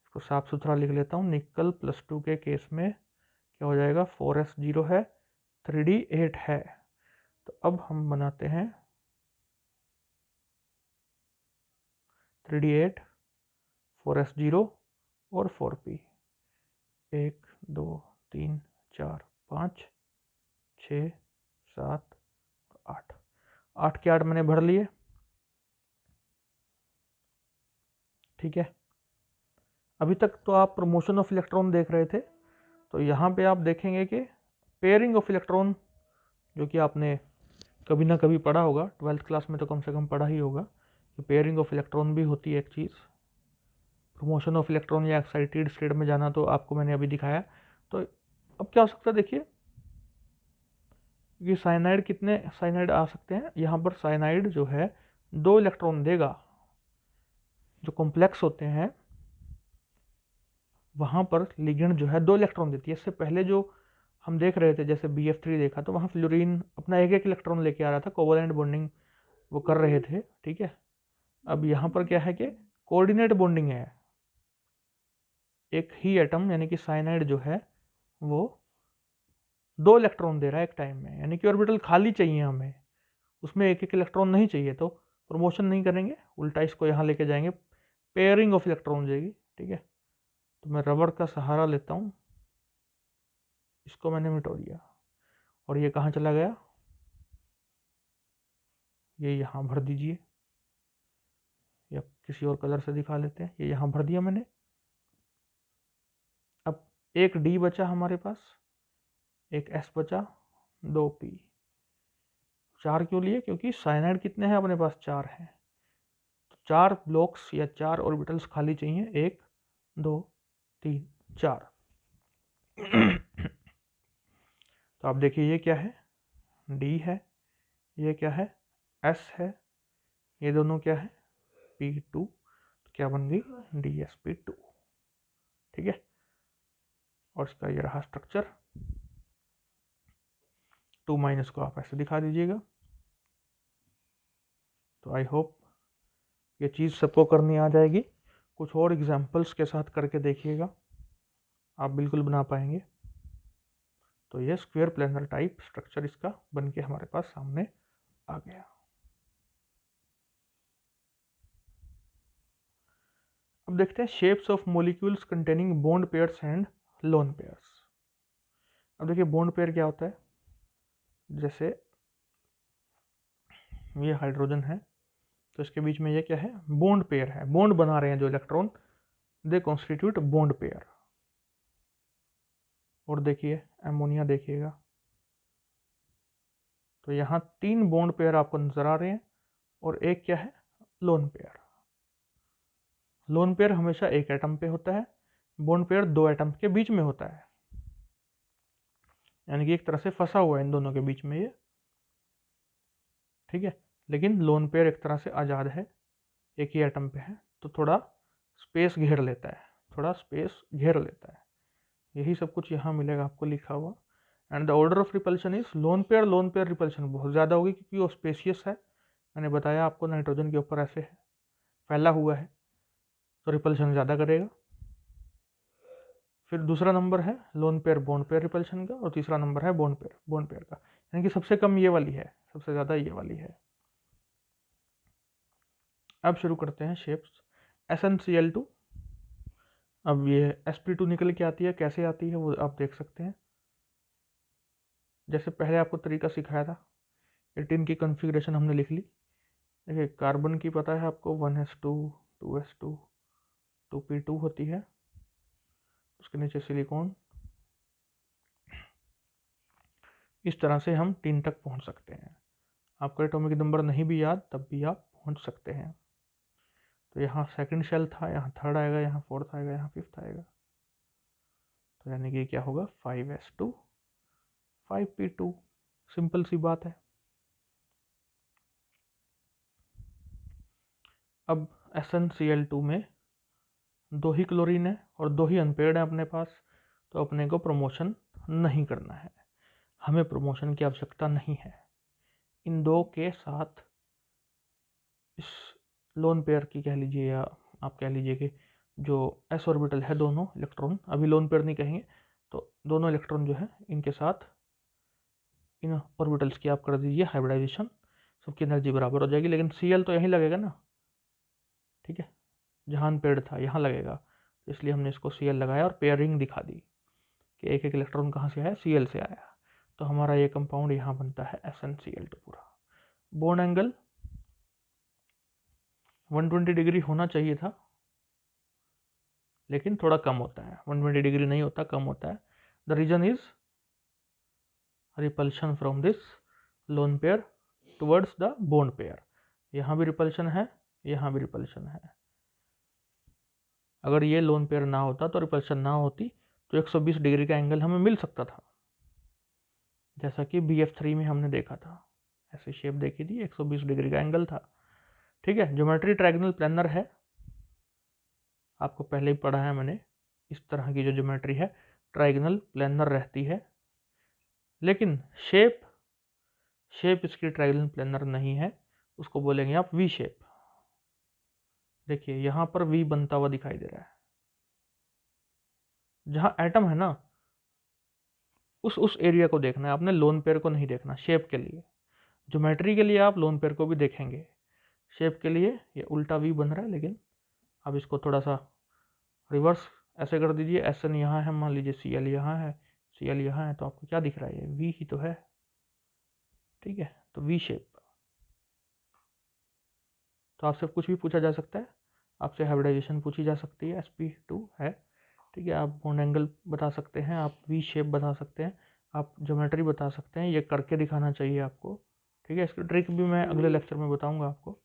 इसको साफ सुथरा लिख लेता हूँ, निकल +2 के केस में क्या हो जाएगा, 4s 0 है, 3d 8 है। तो अब हम बनाते हैं 3d 8 4s 0 और 4p, 1 2 3 4 5 6 7 8, 8 के 8 मैंने भर लिए, ठीक है। अभी तक तो आप प्रमोशन ऑफ इलेक्ट्रॉन देख रहे थे, तो यहाँ पे आप देखेंगे कि पेयरिंग ऑफ इलेक्ट्रॉन, जो कि आपने कभी ना कभी पढ़ा होगा, 12th क्लास में तो कम से कम पढ़ा ही होगा कि पेयरिंग ऑफ इलेक्ट्रॉन भी होती है एक चीज़। प्रमोशन ऑफ इलेक्ट्रॉन या एक्साइटेड स्टेट में जाना तो आपको मैंने अभी दिखाया। तो अब क्या हो सकता है, देखिए कि साइनाइड, कितने साइनाइड आ सकते हैं, यहाँ पर साइनाइड जो है 2 इलेक्ट्रॉन देगा, जो कॉम्प्लेक्स होते हैं वहाँ पर लिगेंड जो है 2 इलेक्ट्रॉन देती है। इससे पहले जो हम देख रहे थे, जैसे BF3 देखा, तो वहाँ फ्लोरीन अपना एक इलेक्ट्रॉन लेके आ रहा था, कोवलेंट बॉन्डिंग वो कर रहे थे, ठीक है। अब यहाँ पर क्या है कि कोऑर्डिनेट बॉन्डिंग है, एक ही एटम यानी कि साइनाइड जो है वो 2 इलेक्ट्रॉन दे रहा है एक टाइम में, यानी कि ऑर्बिटल खाली चाहिए हमें, उसमें एक इलेक्ट्रॉन नहीं चाहिए, तो प्रमोशन नहीं करेंगे, उल्टा इसको यहाँ लेके जाएंगे, पेयरिंग ऑफ इलेक्ट्रॉन जाएगी, ठीक है। तो मैं रबड़ का सहारा लेता हूँ, इसको मैंने मिटा दिया, और ये कहाँ चला गया, ये यहाँ भर दीजिए, या किसी और कलर से दिखा लेते हैं, ये यहाँ भर दिया मैंने। अब एक D बचा हमारे पास, एक S बचा, 2p, 4 क्यों लिए, क्योंकि साइनाइड कितने हैं अपने पास, 4 हैं, तो 4 ब्लॉक्स या 4 ऑर्बिटल्स खाली चाहिए, 1 2 3 4। तो आप देखिए ये क्या है, D है, ये क्या है, S है, ये दोनों क्या है, P2, तो क्या बन गई, DsP2, ठीक है। और इसका ये रहा स्ट्रक्चर, 2 को आप ऐसे दिखा दीजिएगा। तो आई होप ये चीज़ सबको करनी आ जाएगी, कुछ और एग्जांपल्स के साथ करके देखिएगा, आप बिल्कुल बना पाएंगे। तो ये स्क्वायर प्लेनर टाइप स्ट्रक्चर इसका बन के हमारे पास सामने आ गया। अब देखते हैं shapes of molecules containing bond pairs and lone pairs. अब देखिए बॉन्ड पेयर क्या होता है, जैसे ये हाइड्रोजन है, तो इसके बीच में ये क्या है, बॉन्ड पेयर है, बॉन्ड बना रहे हैं जो electron, they constitute bond pair. और देखिए अमोनिया देखिएगा, तो यहाँ 3 बॉन्ड पेयर आपको नजर आ रहे हैं और एक क्या है, लोन पेयर। लोन पेयर हमेशा एक एटम पे होता है, बॉन्ड पेयर 2 एटम के बीच में होता है, यानी कि एक तरह से फंसा हुआ है इन दोनों के बीच में ये, ठीक है। लेकिन लोन पेयर एक तरह से आज़ाद है, एक ही एटम पे है, तो थोड़ा स्पेस घेर लेता है, थोड़ा स्पेस घेर लेता है। यही सब कुछ यहाँ मिलेगा आपको लिखा हुआ। And the order of repulsion is lone pair repulsion बहुत ज़्यादा होगी क्योंकि वो स्पेसियस है, मैंने बताया आपको नाइट्रोजन के ऊपर ऐसे है, फैला हुआ है, तो रिपल्शन ज़्यादा करेगा। फिर दूसरा नंबर है लोन बॉन्ड पेयर रिपल्शन का, और तीसरा नंबर है बॉन्ड पेयर का, यानी कि सबसे कम ये वाली है, सबसे ज़्यादा ये वाली है। अब शुरू करते हैं शेप्स। SnCl2, अब ये sp2 निकल के आती है, कैसे आती है वो आप देख सकते हैं। जैसे पहले आपको तरीका सिखाया था, 18 की कॉन्फ़िगरेशन हमने लिख ली। देखिए कार्बन की पता है आपको 1s2 2s2 2p2 होती है, उसके नीचे सिलिकॉन, इस तरह से हम 3 तक पहुंच सकते हैं। आपको एटॉमिक नंबर नहीं भी याद तब भी आप पहुंच सकते हैं। तो यहाँ सेकंड शेल था, यहाँ थर्ड आएगा, यहाँ फोर्थ आएगा, यहाँ फिफ्थ आएगा, तो यानी कि क्या होगा 5s2 5p2, सिंपल सी बात है। अब SnCl2 में 2 ही क्लोरीन है और 2 ही अनपेयर्ड है अपने पास, तो अपने को प्रमोशन नहीं करना है, हमें प्रमोशन की आवश्यकता नहीं है। इन 2 के साथ इस लोन पेयर की कह लीजिए, या आप कह लीजिए कि जो s ऑर्बिटल है, दोनों इलेक्ट्रॉन, अभी लोन पेयर नहीं कहेंगे, तो दोनों इलेक्ट्रॉन जो है इनके साथ इन ऑर्बिटल्स की आप कर दीजिए हाइब्रिडाइजेशन, सबकी एनर्जी बराबर हो जाएगी। लेकिन Cl तो यहीं लगेगा ना, ठीक है, जहाँ अनपेयर्ड था यहाँ लगेगा, इसलिए हमने इसको Cl लगाया और पेयरिंग दिखा दी कि एक एक इलेक्ट्रॉन कहाँ से आया, Cl से आया, तो हमारा ये कंपाउंड यहाँ बनता है SnCl2 पूरा। बॉन्ड एंगल 120 डिग्री होना चाहिए था, लेकिन थोड़ा कम होता है, 120 डिग्री नहीं होता, कम होता है। The reason is repulsion from this lone pair towards the bond pair. यहाँ भी रिपल्शन है, यहाँ भी रिपल्शन है। अगर ये लोन पेयर ना होता तो रिपल्शन ना होती, तो 120 डिग्री का एंगल हमें मिल सकता था, जैसा कि BF3 में हमने देखा था, ऐसी शेप देखी थी, 120 डिग्री का एंगल था, ठीक है। ज्योमेट्री ट्रायंगल प्लानर है, आपको पहले ही पढ़ा है मैंने, इस तरह की जो ज्योमेट्री है ट्रायंगल प्लानर रहती है, लेकिन शेप इसकी ट्रायंगल प्लानर नहीं है, उसको बोलेंगे आप वी शेप। देखिए यहाँ पर वी बनता हुआ दिखाई दे रहा है, जहाँ एटम है ना उस एरिया को देखना है आपने, लोन पेयर को नहीं देखना। शेप के लिए, ज्योमेट्री के लिए आप लोन पेयर को भी देखेंगे, शेप के लिए ये उल्टा वी बन रहा है। लेकिन अब इसको थोड़ा सा रिवर्स ऐसे कर दीजिए, SN यहाँ है, मान लीजिए Cl यहाँ है, Cl यहाँ है, तो आपको क्या दिख रहा है, ये वी ही तो है, ठीक है, तो वी शेप। तो आपसे कुछ भी पूछा जा सकता है, आपसे हाइब्रिडाइजेशन पूछी जा सकती है, sp2 है, ठीक है, आप बॉन्ड एंगल बता सकते हैं, आप वी शेप बता सकते हैं, आप ज्योमेट्री बता सकते हैं, ये करके दिखाना चाहिए आपको, ठीक है। इसकी ट्रिक भी मैं अगले लेक्चर में बताऊंगा आपको।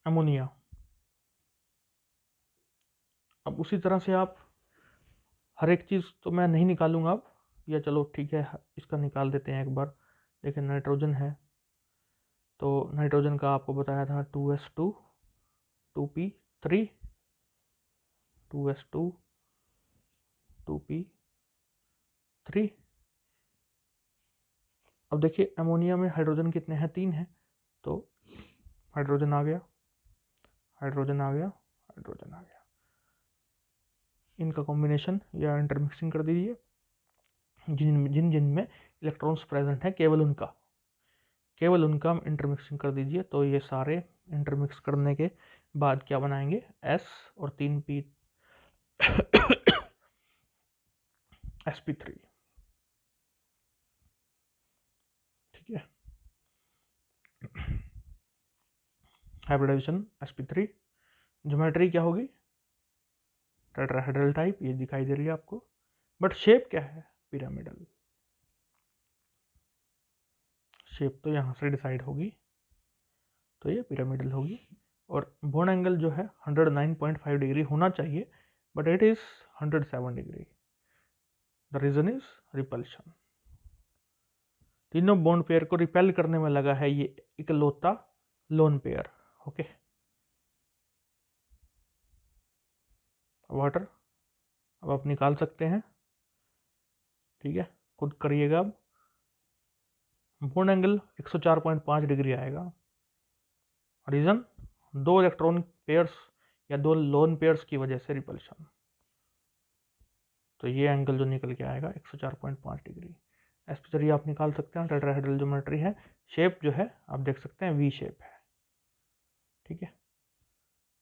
अमोनिया, अब उसी तरह से आप हर एक चीज़ तो मैं नहीं निकालूंगा अब, या चलो ठीक है इसका निकाल देते हैं एक बार। देखिए नाइट्रोजन है, तो नाइट्रोजन का आपको बताया था 2s2 2p3 2s2 2p3। अब देखिए अमोनिया में हाइड्रोजन कितने हैं, 3 हैं, तो हाइड्रोजन आ गया, हाइड्रोजन आ गया, हाइड्रोजन आ गया, इनका कॉम्बिनेशन या इंटरमिक्सिंग कर दीजिए, जिन जिन में इलेक्ट्रॉन्स प्रेजेंट है केवल उनका इंटरमिक्सिंग कर दीजिए। तो ये सारे इंटरमिक्स करने के बाद क्या बनाएंगे, S और 3p sp3, hybridisation sp3। Geometry क्या होगी, टेट्राहेड्रल टाइप, ये दिखाई दे रही है आपको, बट शेप क्या है, पिरामिडल। शेप तो यहाँ से डिसाइड होगी, तो ये पिरामिडल होगी। और बोन एंगल जो है 109.5 डिग्री होना चाहिए, but it is 107 degree. The reason is repulsion. तीनों बॉन्ड पेयर को रिपेल करने में लगा है ये इकलौता लोन पेयर। ओके, वाटर अब आप निकाल सकते हैं, ठीक है, खुद करिएगा। अब बॉन्ड एंगल 104.5 डिग्री आएगा। रीजन, दो इलेक्ट्रॉन पेयर्स या दो लोन पेयर्स की वजह से रिपल्शन। तो ये एंगल जो निकल के आएगा 104.5 डिग्री। sp3 आप निकाल सकते हैं, टेट्राहेड्रल ज्योमेट्री है। शेप जो है आप देख सकते हैं वी शेप है, ठीक है।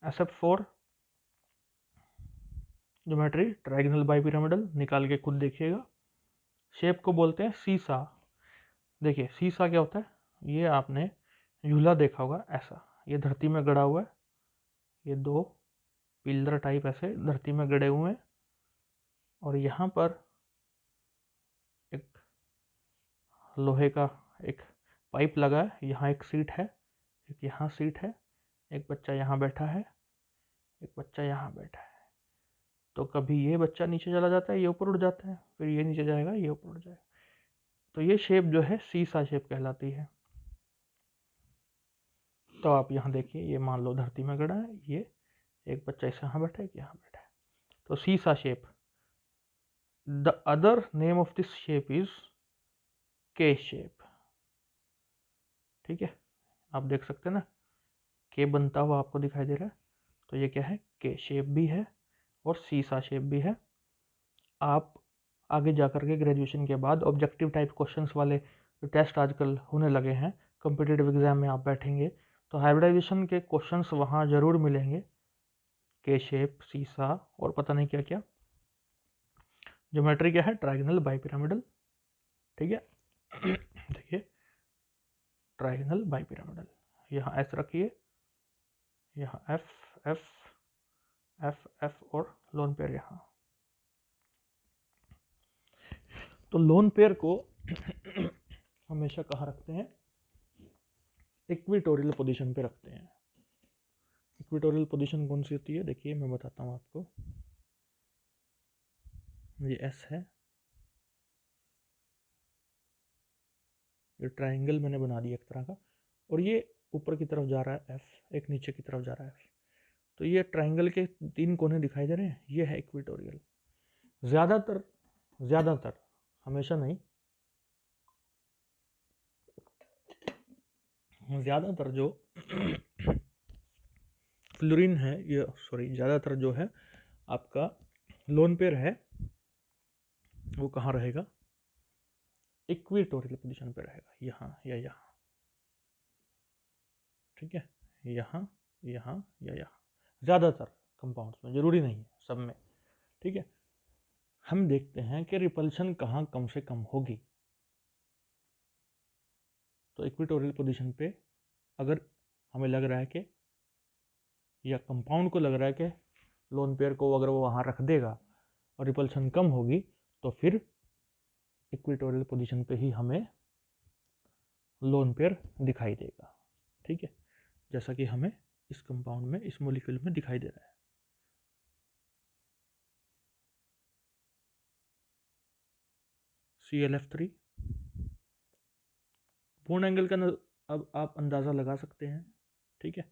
sf4 ज्योमेट्री ट्राइगोनल बाइपिरामिडल, निकाल के खुद देखिएगा। शेप को बोलते हैं सीसा। देखिए सीसा क्या होता है, ये आपने झूला देखा होगा ऐसा, ये धरती में गड़ा हुआ है, ये दो पिलर टाइप ऐसे धरती में गड़े हुए हैं, और यहाँ पर एक लोहे का एक पाइप लगा है, यहाँ एक सीट है, एक यहाँ सीट है, एक बच्चा यहाँ बैठा है, एक बच्चा यहाँ बैठा है। तो कभी ये बच्चा नीचे चला जाता है, ये ऊपर उड़ जाता है, फिर ये नीचे जाएगा, ये ऊपर उड़ जाएगा। तो ये शेप जो है सीसा शेप कहलाती है। तो आप यहाँ देखिए, ये मान लो धरती में गड़ा है, ये एक बच्चा इसे यहाँ बैठा है, एक यहाँ बैठा है, तो सीसा shape. The other name of this shape is के शेप, ठीक है। आप देख सकते हैं ना, के बनता हुआ आपको दिखाई दे रहा है, तो ये क्या है, के शेप भी है और सीसा शेप भी है। आप आगे जाकर के ग्रेजुएशन के बाद ऑब्जेक्टिव टाइप क्वेश्चंस वाले जो टेस्ट आजकल होने लगे हैं, कॉम्पिटिटिव एग्जाम में आप बैठेंगे तो हाइब्रिडाइजेशन के क्वेश्चंस वहाँ जरूर मिलेंगे, के शेप, सीसा और पता नहीं क्या क्या। ज्योमेट्री क्या है, ट्राइगोनल बाइपिरामिडल, ठीक है। देखिए ट्राइगोनल बाइपिरामिडल, यहाँ एस रखिए, यहाँ एफ एफ एफ एफ और लोन पेयर यहाँ। तो लोन पेयर को हमेशा कहाँ रखते हैं, इक्विटोरियल पोजीशन पे रखते हैं। इक्विटोरियल पोजीशन कौन सी होती है, देखिए मैं बताता हूँ आपको। ये एस है, ये ट्राइंगल मैंने बना दिया एक तरह का, और ये ऊपर की तरफ जा रहा है एफ, एक नीचे की तरफ जा रहा है एफ। तो ये ट्राइंगल के तीन कोने दिखाई दे रहे हैं, ये है इक्विटोरियल। ज़्यादातर हमेशा नहीं, ज़्यादातर जो फ्लोरीन है, ये सॉरी ज़्यादातर जो है आपका लोन पेयर है, वो कहाँ रहेगा, इक्विटोरियल पोजीशन पे रहेगा, यहाँ या यहाँ, ठीक है, यहाँ यहाँ या यहाँ, ज़्यादातर कंपाउंड्स में, जरूरी नहीं है सब में, ठीक है। हम देखते हैं कि रिपल्शन कहाँ कम से कम होगी। तो इक्विटोरियल पोजीशन पे अगर हमें लग रहा है कि, या कंपाउंड को लग रहा है कि लोन पेयर को अगर वो वहाँ रख देगा और रिपल्शन कम होगी, तो फिर इक्विटोरियल पोजीशन पे ही हमें लोन पेयर दिखाई देगा, ठीक है, जैसा कि हमें इस कंपाउंड में, इस मॉलिक्यूल में दिखाई दे रहा है। ClF3 बॉन्ड एंगल का अब आप अंदाज़ा लगा सकते हैं, ठीक है।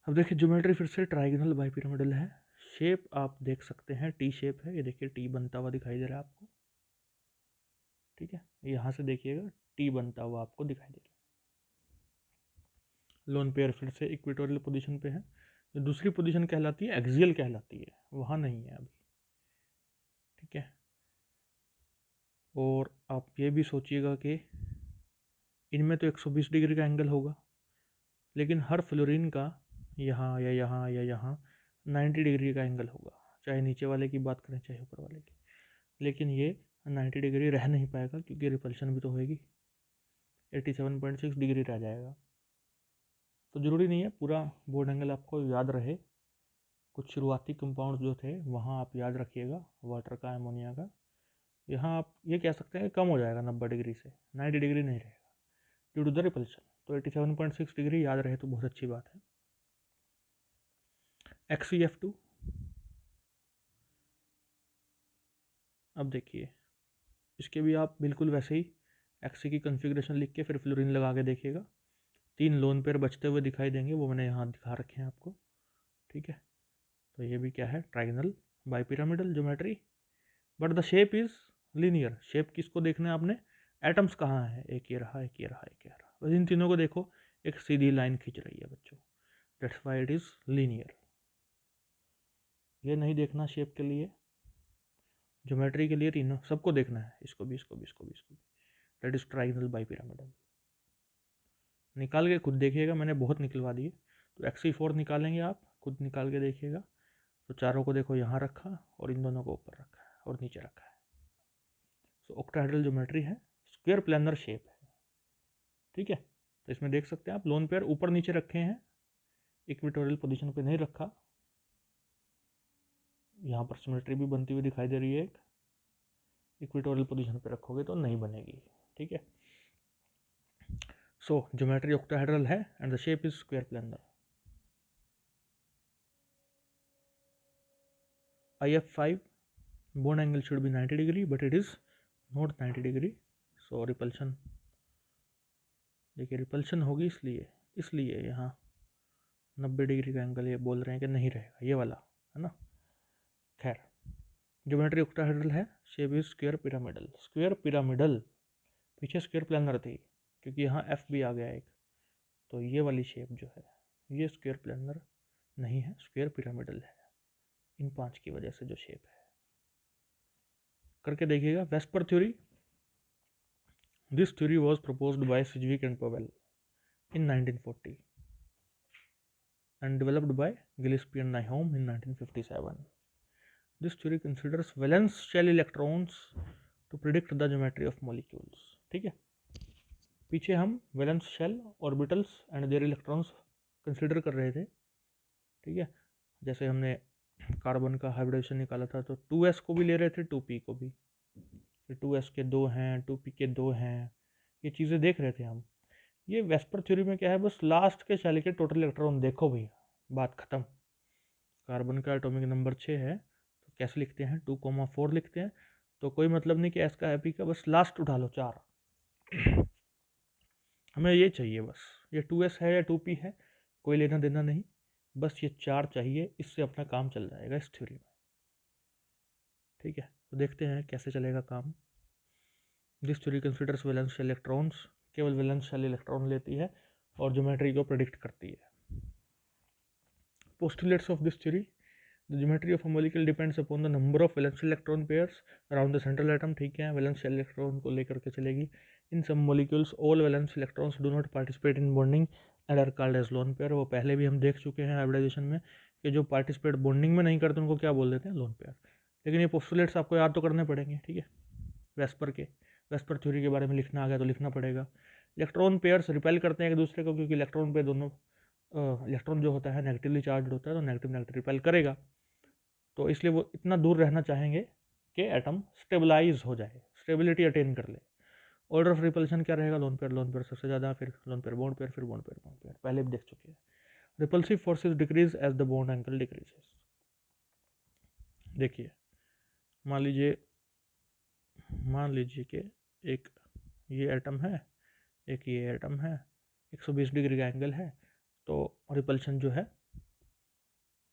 अब देखिए ज्योमेट्री फिर से ट्राइगोनल बाइपिरामिडल है। शेप आप देख सकते हैं टी शेप है, ये देखिए टी बनता हुआ दिखाई दे रहा है आपको, ठीक है। यहाँ से देखिएगा टी बनता हुआ आपको दिखाई दे रहा है। लोन पेयर फिर से इक्वेटोरियल पोजीशन पे है। जो दूसरी पोजीशन कहलाती है एक्सियल कहलाती है, वहाँ नहीं है अभी, ठीक है। और आप ये भी सोचिएगा कि इनमें तो 120 डिग्री का एंगल होगा, लेकिन हर फ्लोरीन का यहाँ या यहाँ या यहाँ 90 डिग्री का एंगल होगा, चाहे नीचे वाले की बात करें चाहे ऊपर वाले की। लेकिन ये 90 डिग्री रह नहीं पाएगा क्योंकि रिपल्शन भी तो होगी, 87.6 डिग्री रह जाएगा। तो ज़रूरी नहीं है पूरा बोर्ड एंगल आपको याद रहे, कुछ शुरुआती कंपाउंड जो थे वहाँ आप याद रखिएगा, वाटर का, अमोनिया का। यहाँ आप ये कह सकते हैं कम हो जाएगा 90 डिग्री से, 90 डिग्री नहीं रहेगा ड्यू टू द रिपल्शन। तो 87.6 डिग्री याद रहे तो बहुत अच्छी बात है। XeF2, अब देखिए इसके भी आप बिल्कुल वैसे ही Xe की कॉन्फ़िगरेशन लिख के फिर फ्लोरीन लगा के देखिएगा, 3 लोन पेयर बचते हुए दिखाई देंगे, वो मैंने यहाँ दिखा रखे हैं आपको, ठीक है। तो ये भी क्या है, trigonal bipyramidal geometry, but the shape is linear. Shape किसको देखना है आपने, एटम्स कहाँ है, एक ये रहा, एक ये रहा, एक ये रहा, बस इन तीनों को देखो, एक सीधी लाइन खींच रही है बच्चों, that's why it is linear. ये नहीं देखना शेप के लिए, ज्योमेट्री के लिए तीनों सबको देखना है, इसको भी, इसको भी, इसको भी, इसको भी, दैट इज ट्राइगोनल बाइपिरामिडल। निकाल के खुद देखिएगा, मैंने बहुत निकलवा दिए। तो Xe4 निकालेंगे आप, खुद निकाल के देखिएगा। तो चारों को देखो यहाँ रखा और इन दोनों को ऊपर रखा है और नीचे रखा है। सो ऑक्टाहेड्रल ज्योमेट्री है, स्क्वायर प्लानर शेप है, ठीक है। तो इसमें देख सकते हैं आप लोन पेयर ऊपर नीचे रखे हैं, इक्वेटोरियल पोजीशन पे नहीं रखा। यहाँ पर सिमेट्री भी बनती हुई दिखाई दे रही है, एक इक्वेटोरियल पोजीशन पे रखोगे तो नहीं बनेगी, ठीक है। सो ज्योमेट्री ऑक्टाहेड्रल है and the shape is square planar. IF5 bone angle should be 90 degree but it is not 90 degree, so repulsion, देखिए रिपल्शन होगी इसलिए यहाँ 90 डिग्री का एंगल ये बोल रहे हैं कि नहीं रहेगा, ये वाला है ना। खैर, ज्योमेट्री ऑक्टाहेड्रल है, shape is square pyramidal. Square pyramidal, पीछे स्क्वायर प्लानर थी क्योंकि यहाँ F भी आ गया एक, तो ये वाली शेप जो है ये स्क्वायर प्लानर नहीं है, स्क्वायर पिरामिडल है, इन 5 की वजह से जो शेप है। करके देखिएगा। VSEPR theory, this theory was proposed by सिजविक and Pavel in 1940 and developed by Gillespie and Nyholm in 1957. This theory considers valence shell electrons to predict the geometry of molecules, ठीक है। पीछे हम valence shell orbitals and their electrons consider कर रहे थे, ठीक है। जैसे हमने कार्बन का हाइब्रिडेशन निकाला था तो 2s को भी ले रहे थे, 2p को भी, 2s के 2 हैं, 2p के 2 हैं, ये चीज़ें देख रहे थे हम। ये वेस्पर थ्योरी में क्या है, बस लास्ट के शेल के टोटल इलेक्ट्रॉन देखो भैया, बात खत्म। कार्बन का एटॉमिक नंबर 6 है तो कैसे लिखते हैं, 2,4 लिखते हैं, तो कोई मतलब नहीं कि एस का एपी का, बस लास्ट उठा लो 4, हमें ये चाहिए बस, ये 2s है या 2p है कोई लेना देना नहीं, बस ये 4 चाहिए, इससे अपना काम चल जाएगा इस थ्योरी में, ठीक है। तो देखते हैं कैसे चलेगा काम। This theory considers valence shell electrons, केवल वैलेंस शेल इलेक्ट्रॉन लेती है और ज्योमेट्री को प्रेडिक्ट करती है। Postulates of this theory, the geometry of a molecule depends upon the number of valence electron pairs around the central atom, ठीक है, valence shell electron को लेकर के चलेगी। In some molecules all valence electrons do not participate in bonding and are called as lone pair. वो पहले भी हम देख चुके हैं हाइब्रिडाइजेशन में कि जो पार्टिसिपेट बॉन्डिंग में नहीं करते उनको क्या बोल देते हैं, लोन पेयर। लेकिन ये पोस्टुलेट्स आपको याद तो करने पड़ेंगे, ठीक है। वेस्पर थ्योरी के बारे में लिखना आ गया तो लिखना पड़ेगा। इलेक्ट्रॉन पेयर्स रिपेल करते हैं एक दूसरे को, क्योंकि इलेक्ट्रॉन पे दोनों इलेक्ट्रॉन जो होता है नेगेटिवली चार्ज होता है, तो नेगेटिव रिपेल करेगा, तो इसलिए वो इतना दूर रहना चाहेंगे कि एटम स्टेबलाइज हो जाए, स्टेबिलिटी अटेन कर ले। ऑर्डर ऑफ रिपल्शन क्या रहेगा, लोन पेयर सबसे ज़्यादा, फिर लोन पेयर बॉन्ड पेयर, फिर बॉन्ड पेयर, पहले भी देख चुके हैं। Repulsive forces decrease as the bond angle decreases. देखिए मान लीजिए कि एक ये एटम है, एक ये एटम है, 120 डिग्री का एंगल है, तो रिपल्शन जो है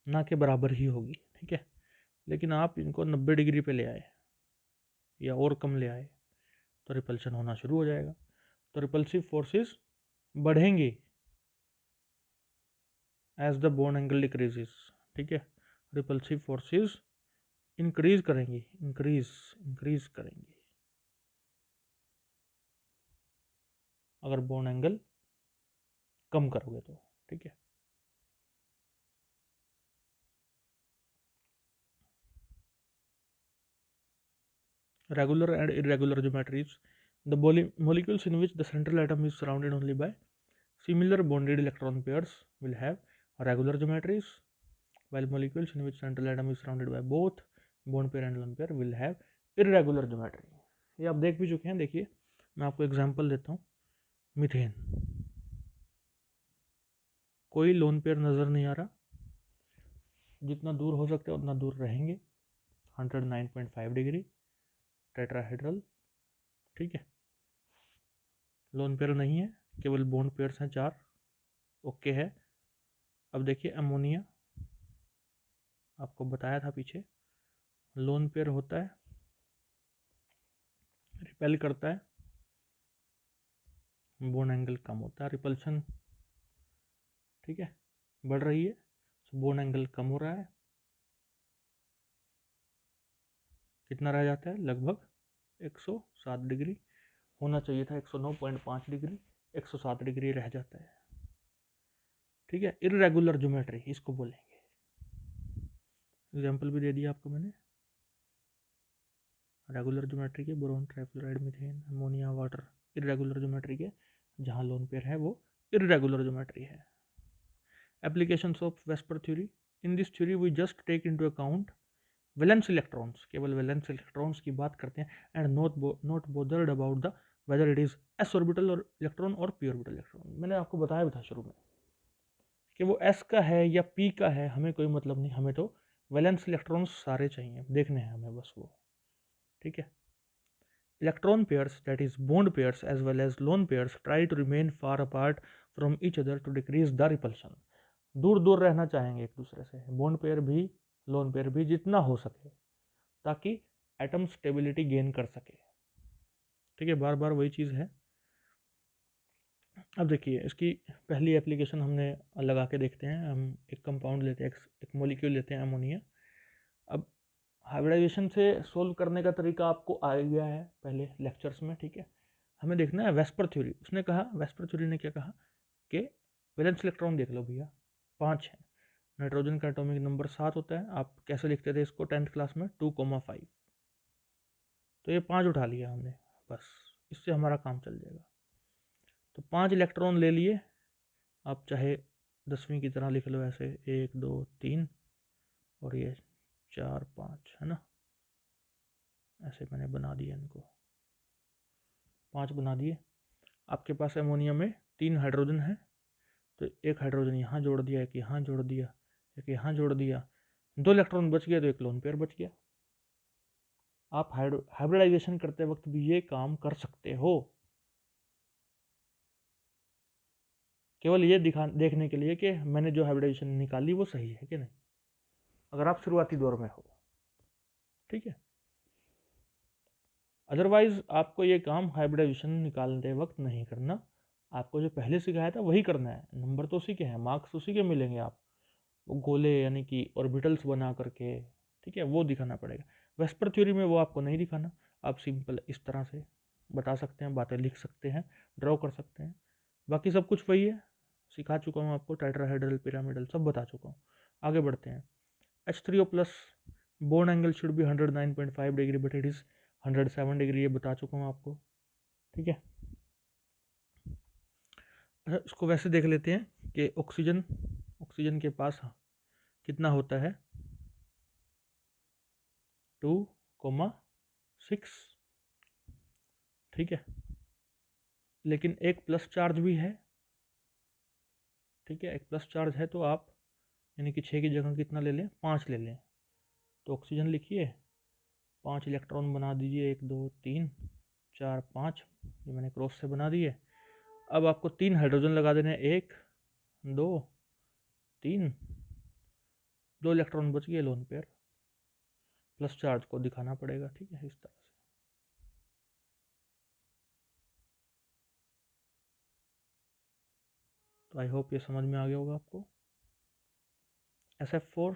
ना के बराबर ही होगी, ठीक है। लेकिन आप इनको 90 डिग्री पे ले आए या और कम ले आए तो रिपल्शन होना शुरू हो जाएगा, तो रिपल्सिव फोर्सेस बढ़ेंगी as the bond angle decreases, ठीक है। रिपल्सिव फोर्सेस इंक्रीज करेंगी अगर बॉन्ड एंगल कम करोगे तो, ठीक है। Regular and irregular geometries, the molecules in which the central atom is surrounded only by Similar bonded electron pairs will have regular geometries, while molecules in which central atom is surrounded by both bond pair and lone pair will have irregular geometry. ये आप देख भी चुके हैं. देखिए मैं आपको example देता हूँ. मीथेन, कोई लोन पेयर नज़र नहीं आ रहा, जितना दूर हो सकता है उतना दूर रहेंगे. 109.5 डिग्री टेट्राहेड्रल. ठीक है, लोन पेयर नहीं है, केवल बॉन्ड पेयर्स हैं 4. ओके है. अब देखिए अमोनिया, आपको बताया था पीछे, लोन पेयर होता है, रिपेल करता है, बॉन्ड एंगल कम होता है, रिपल्शन ठीक है बढ़ रही है, बॉन्ड एंगल कम हो रहा है. कितना रह जाता है? लगभग 107 डिग्री. होना चाहिए था 109.5 डिग्री, 107 डिग्री रह जाता है. ठीक है, इर्रेगुलर ज्योमेट्री इसको बोलेंगे. एग्जाम्पल भी दे दिया आपको मैंने. रेगुलर ज्योमेट्री के boron, trifluoride, methane, ammonia, water. Irregular geometry के जहाँ लोन पेयर है वो इर्रेगुलर ज्योमेट्री है. Applications of VSEPR theory. In this theory we just take into account valence electrons, केवल वैलेंस इलेक्ट्रॉन्स की बात करते हैं. And not bothered about the whether it is S orbital और इलेक्ट्रॉन और पी ऑर्बिटल इलेक्ट्रॉन. मैंने आपको बताया भी था शुरू में कि वो एस का है या पी का है, हमें कोई मतलब नहीं. हमें तो वैलेंस इलेक्ट्रॉन्स सारे चाहिए, देखने हैं हमें बस वो. ठीक है. Electron pairs, that is bond pairs as well as lone pairs, try to remain far apart from each other to decrease the repulsion. दूर दूर रहना चाहेंगे एक दूसरे से, बॉन्ड पेयर भी लोन पेयर भी, जितना हो सके, ताकि एटम स्टेबिलिटी गेन कर सके. ठीक है, बार बार वही चीज़ है. अब देखिए इसकी पहली एप्लीकेशन हमने लगा के देखते हैं. हम एक कंपाउंड लेते हैं, एक मॉलिक्यूल लेते हैं अमोनिया. अब हाइब्रिडाइजेशन से सोल्व करने का तरीका आपको आ गया है पहले लेक्चर्स में. ठीक है, हमें देखना है वेस्पर थ्योरी. उसने कहा, वेस्पर थ्योरी ने क्या कहा कि वैलेंस इलेक्ट्रॉन देख लो भैया, 5 है. नाइट्रोजन का एटॉमिक नंबर 7 होता है. आप कैसे लिखते थे इसको 10th क्लास में? 2,5. तो ये 5 उठा लिया हमने, बस इससे हमारा काम चल जाएगा. तो 5 इलेक्ट्रॉन ले लिए. आप चाहे 10वीं की तरह लिख लो ऐसे, 1 2 3 और ये 4 5, है ना. ऐसे मैंने बना दिया इनको, 5 बना दिए. आपके पास अमोनिया में 3 हाइड्रोजन है, तो एक हाइड्रोजन यहाँ जोड़ दिया, एक यहाँ जोड़ दिया, एक यहाँ जोड़ दिया. 2 इलेक्ट्रॉन बच गया, तो एक लोन पेयर बच गया. आप हाइब्रिडाइजेशन करते वक्त भी ये काम कर सकते हो, केवल ये देखने के लिए कि मैंने जो हाइब्रिडाइजेशन निकाली वो सही है कि नहीं, अगर आप शुरुआती दौर में हो. ठीक है, अदरवाइज आपको ये काम हाइब्रिडाइजेशन निकालते वक्त नहीं करना. आपको जो पहले सिखाया था वही करना है. नंबर तो उसी के हैं, मार्क्स उसी के मिलेंगे. आप वो गोले यानी कि ऑर्बिटल्स बना करके, ठीक है, वो दिखाना पड़ेगा. वेस्पर थ्योरी में वो आपको नहीं दिखाना. आप सिंपल इस तरह से बता सकते हैं, बातें लिख सकते हैं, ड्रॉ कर सकते हैं. बाकी सब कुछ वही है, सिखा चुका हूँ आपको. टेट्राहेड्रल, पिरामिडल सब बता चुका हूँ. आगे बढ़ते हैं. H3O+, bone angle should be 109.5 degree but it is 107 degree, ये बता चुका हूँ आपको. ठीक है. अच्छा, इसको वैसे देख लेते हैं कि ऑक्सीजन के पास कितना होता है? 2,6. ठीक है, लेकिन एक प्लस चार्ज भी है. ठीक है, एक प्लस चार्ज है, तो आप यानी कि 6 की जगह कितना ले लें? 5 ले लें. तो ऑक्सीजन लिखिए, 5 इलेक्ट्रॉन बना दीजिए. 1 2 3 4 5, ये मैंने क्रॉस से बना दिए. अब आपको 3 हाइड्रोजन लगा देने हैं. 1 2 3, 2 इलेक्ट्रॉन बच गए लोन पेयर. प्लस चार्ज को दिखाना पड़ेगा. ठीक है, इस तरह से. तो आई होप ये समझ में आ गया होगा आपको. SF4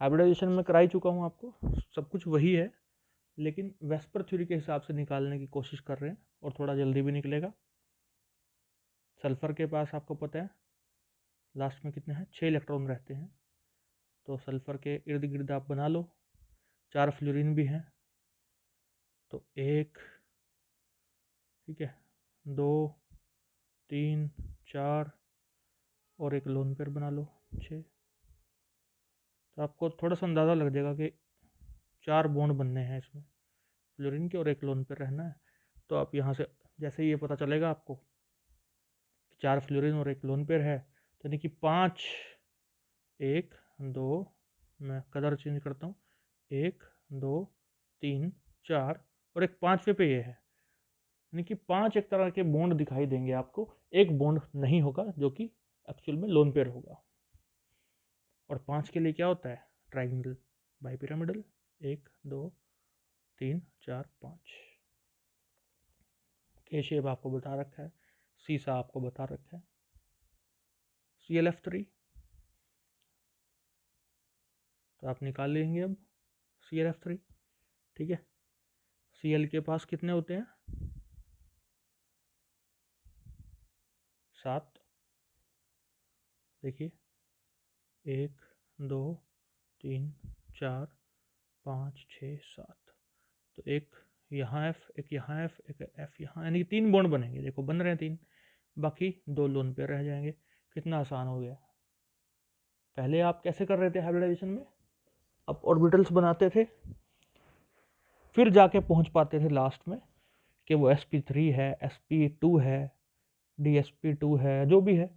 हाइब्रिडाइजेशन में करा ही चुका हूँ आपको, सब कुछ वही है, लेकिन वेस्पर थ्योरी के हिसाब से निकालने की कोशिश कर रहे हैं और थोड़ा जल्दी भी निकलेगा. सल्फर के पास आपको पता है लास्ट में कितने हैं? 6 इलेक्ट्रॉन रहते हैं. तो सल्फर के इर्द गिर्द आप बना लो. 4 फ्लोरीन भी हैं, तो 1, ठीक है, 2 3 4 और एक लोन पेयर बना लो 6। तो आपको थोड़ा सा अंदाज़ा लग जाएगा कि 4 बॉन्ड बनने हैं इसमें फ्लोरीन के और एक लोन पेयर रहना है। तो आप यहाँ से जैसे ही ये पता चलेगा आपको कि 4 फ्लोरीन और एक लोन पेयर है, तो यानी कि 5 1 2, मैं कलर चेंज करता हूँ, 1 2 3 4 और एक 5वें पे ये है, यानी कि 5 एक तरह के बॉन्ड दिखाई देंगे आपको, एक बॉन्ड नहीं होगा जो कि एक्चुअल में लोन पेयर होगा। और 5 के लिए क्या होता है? Triangle bipyramidal, 1 2 3 4 5। के शेप आपको बता रखा है, सीसा आपको बता रखा है। ClF3 तो आप निकाल लेंगे अब ClF3, ठीक है। Cl के पास कितने होते हैं? 7। देखिए 1 2 3 4 5 6 7। तो एक यहाँ F, एक यहाँ F, एक F यहाँ, यानी कि 3 बॉन्ड बनेंगे। देखो बन रहे हैं 3, बाकी 2 लोन पेयर रह जाएंगे। कितना आसान हो गया। पहले आप कैसे कर रहे थे हाइब्रिडाइजेशन में? आप ऑर्बिटल्स बनाते थे, फिर जाके पहुंच पाते थे लास्ट में कि वो sp3 है, sp2 है, dsp2 है, जो भी है,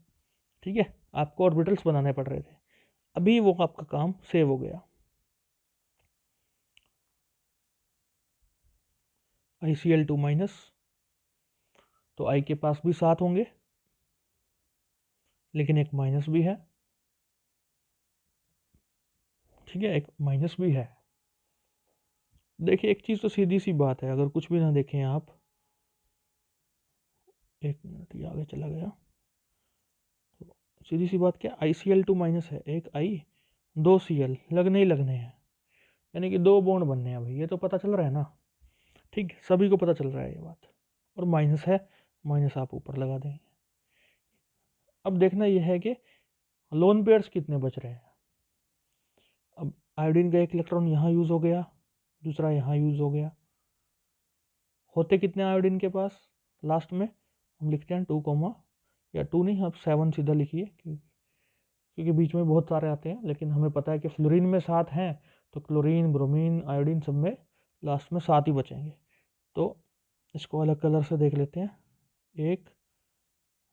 ठीक है। आपको ऑर्बिटल्स बनाने पड़ रहे थे। अभी वो आपका काम सेव हो गया। ICl2 माइनस, तो I के पास भी 7 होंगे, लेकिन एक माइनस भी है, ठीक है, एक माइनस भी है। देखिए एक चीज़ तो सीधी सी बात है, अगर कुछ भी ना देखें आप, एक मिनट ये आगे चला गया, तो सीधी सी बात क्या, ICl2 माइनस है, एक I 2 Cl लगने ही लगने हैं, यानी कि 2 बॉन्ड बनने हैं भाई, ये तो पता चल रहा है ना, ठीक, सभी को पता चल रहा है ये बात। और माइनस है, माइनस आप ऊपर लगा देंगे। अब देखना यह है कि लोन पेयर्स कितने बच रहे हैं। अब आयोडीन का एक इलेक्ट्रॉन यहाँ यूज़ हो गया, दूसरा यहाँ यूज़ हो गया, होते कितने आयोडीन के पास लास्ट में? हम लिखते हैं 2, या 2 नहीं, आप 7 सीधा लिखिए, क्योंकि बीच में बहुत सारे आते हैं, लेकिन हमें पता है कि फ्लोरीन में 7 हैं, तो क्लोरीन, ब्रोमीन, आयोडीन सब में लास्ट में 7 ही बचेंगे। तो इसको अलग कलर से देख लेते हैं। 1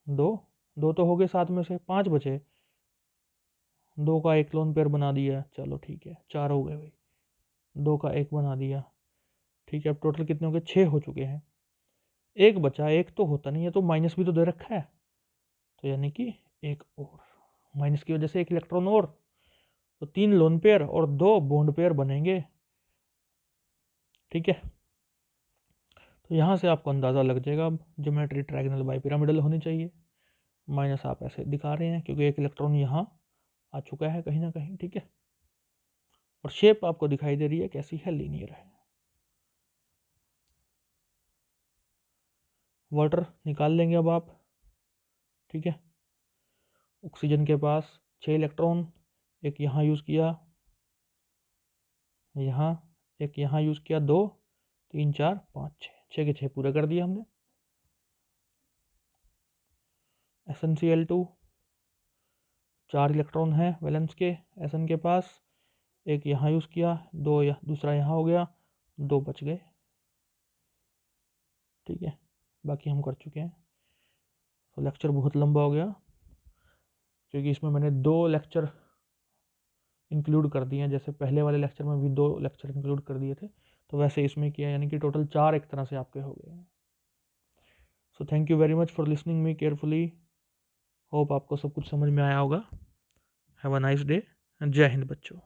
2 2 तो हो गए, 7 में से 5 बचे, 2 का एक लोन पेयर बना दिया, चलो ठीक है, 4 हो गए भाई, 2 का एक बना दिया, ठीक है। अब टोटल कितने हो गए? 6 हो चुके हैं। एक बचा, एक तो होता नहीं है, तो माइनस भी तो दे रखा है, तो यानी कि एक और माइनस की वजह से एक इलेक्ट्रॉन और, तो 3 लोन पेयर और 2 बॉन्ड पेयर बनेंगे, ठीक है। तो यहाँ से आपको अंदाज़ा लग जाएगा अब ज्योमेट्री ट्रायंगल बाइपिरामिडल होनी चाहिए। माइनस आप ऐसे दिखा रहे हैं क्योंकि एक इलेक्ट्रॉन यहाँ आ चुका है कहीं ना कहीं, ठीक है। और शेप आपको दिखाई दे रही है कैसी है, लीनियर है। वाटर निकाल लेंगे अब आप, ठीक है। ऑक्सीजन के पास 6 इलेक्ट्रॉन, एक यहाँ यूज़ किया, यहाँ एक यहाँ यूज़ किया, 2 3 4 5 6 के 6 पूरे कर दिया हमने। SnCl2 4 इलेक्ट्रॉन है वैलेंस के Sn के पास, एक यहाँ यूज़ किया, 2 दूसरा यहाँ हो गया, 2 बच गए, ठीक है। बाकी हम कर चुके हैं। तो लेक्चर बहुत लंबा हो गया क्योंकि इसमें मैंने 2 लेक्चर इंक्लूड कर दिए हैं, जैसे पहले वाले लेक्चर में भी 2 लेक्चर इंक्लूड कर दिए थे, तो वैसे इसमें किया, यानी कि टोटल 4 एक तरह से आपके हो गए हैं। So thank you very much for listening me carefully. Hope आपको सब कुछ समझ में आया होगा। Have a nice day. जय हिंद बच्चों।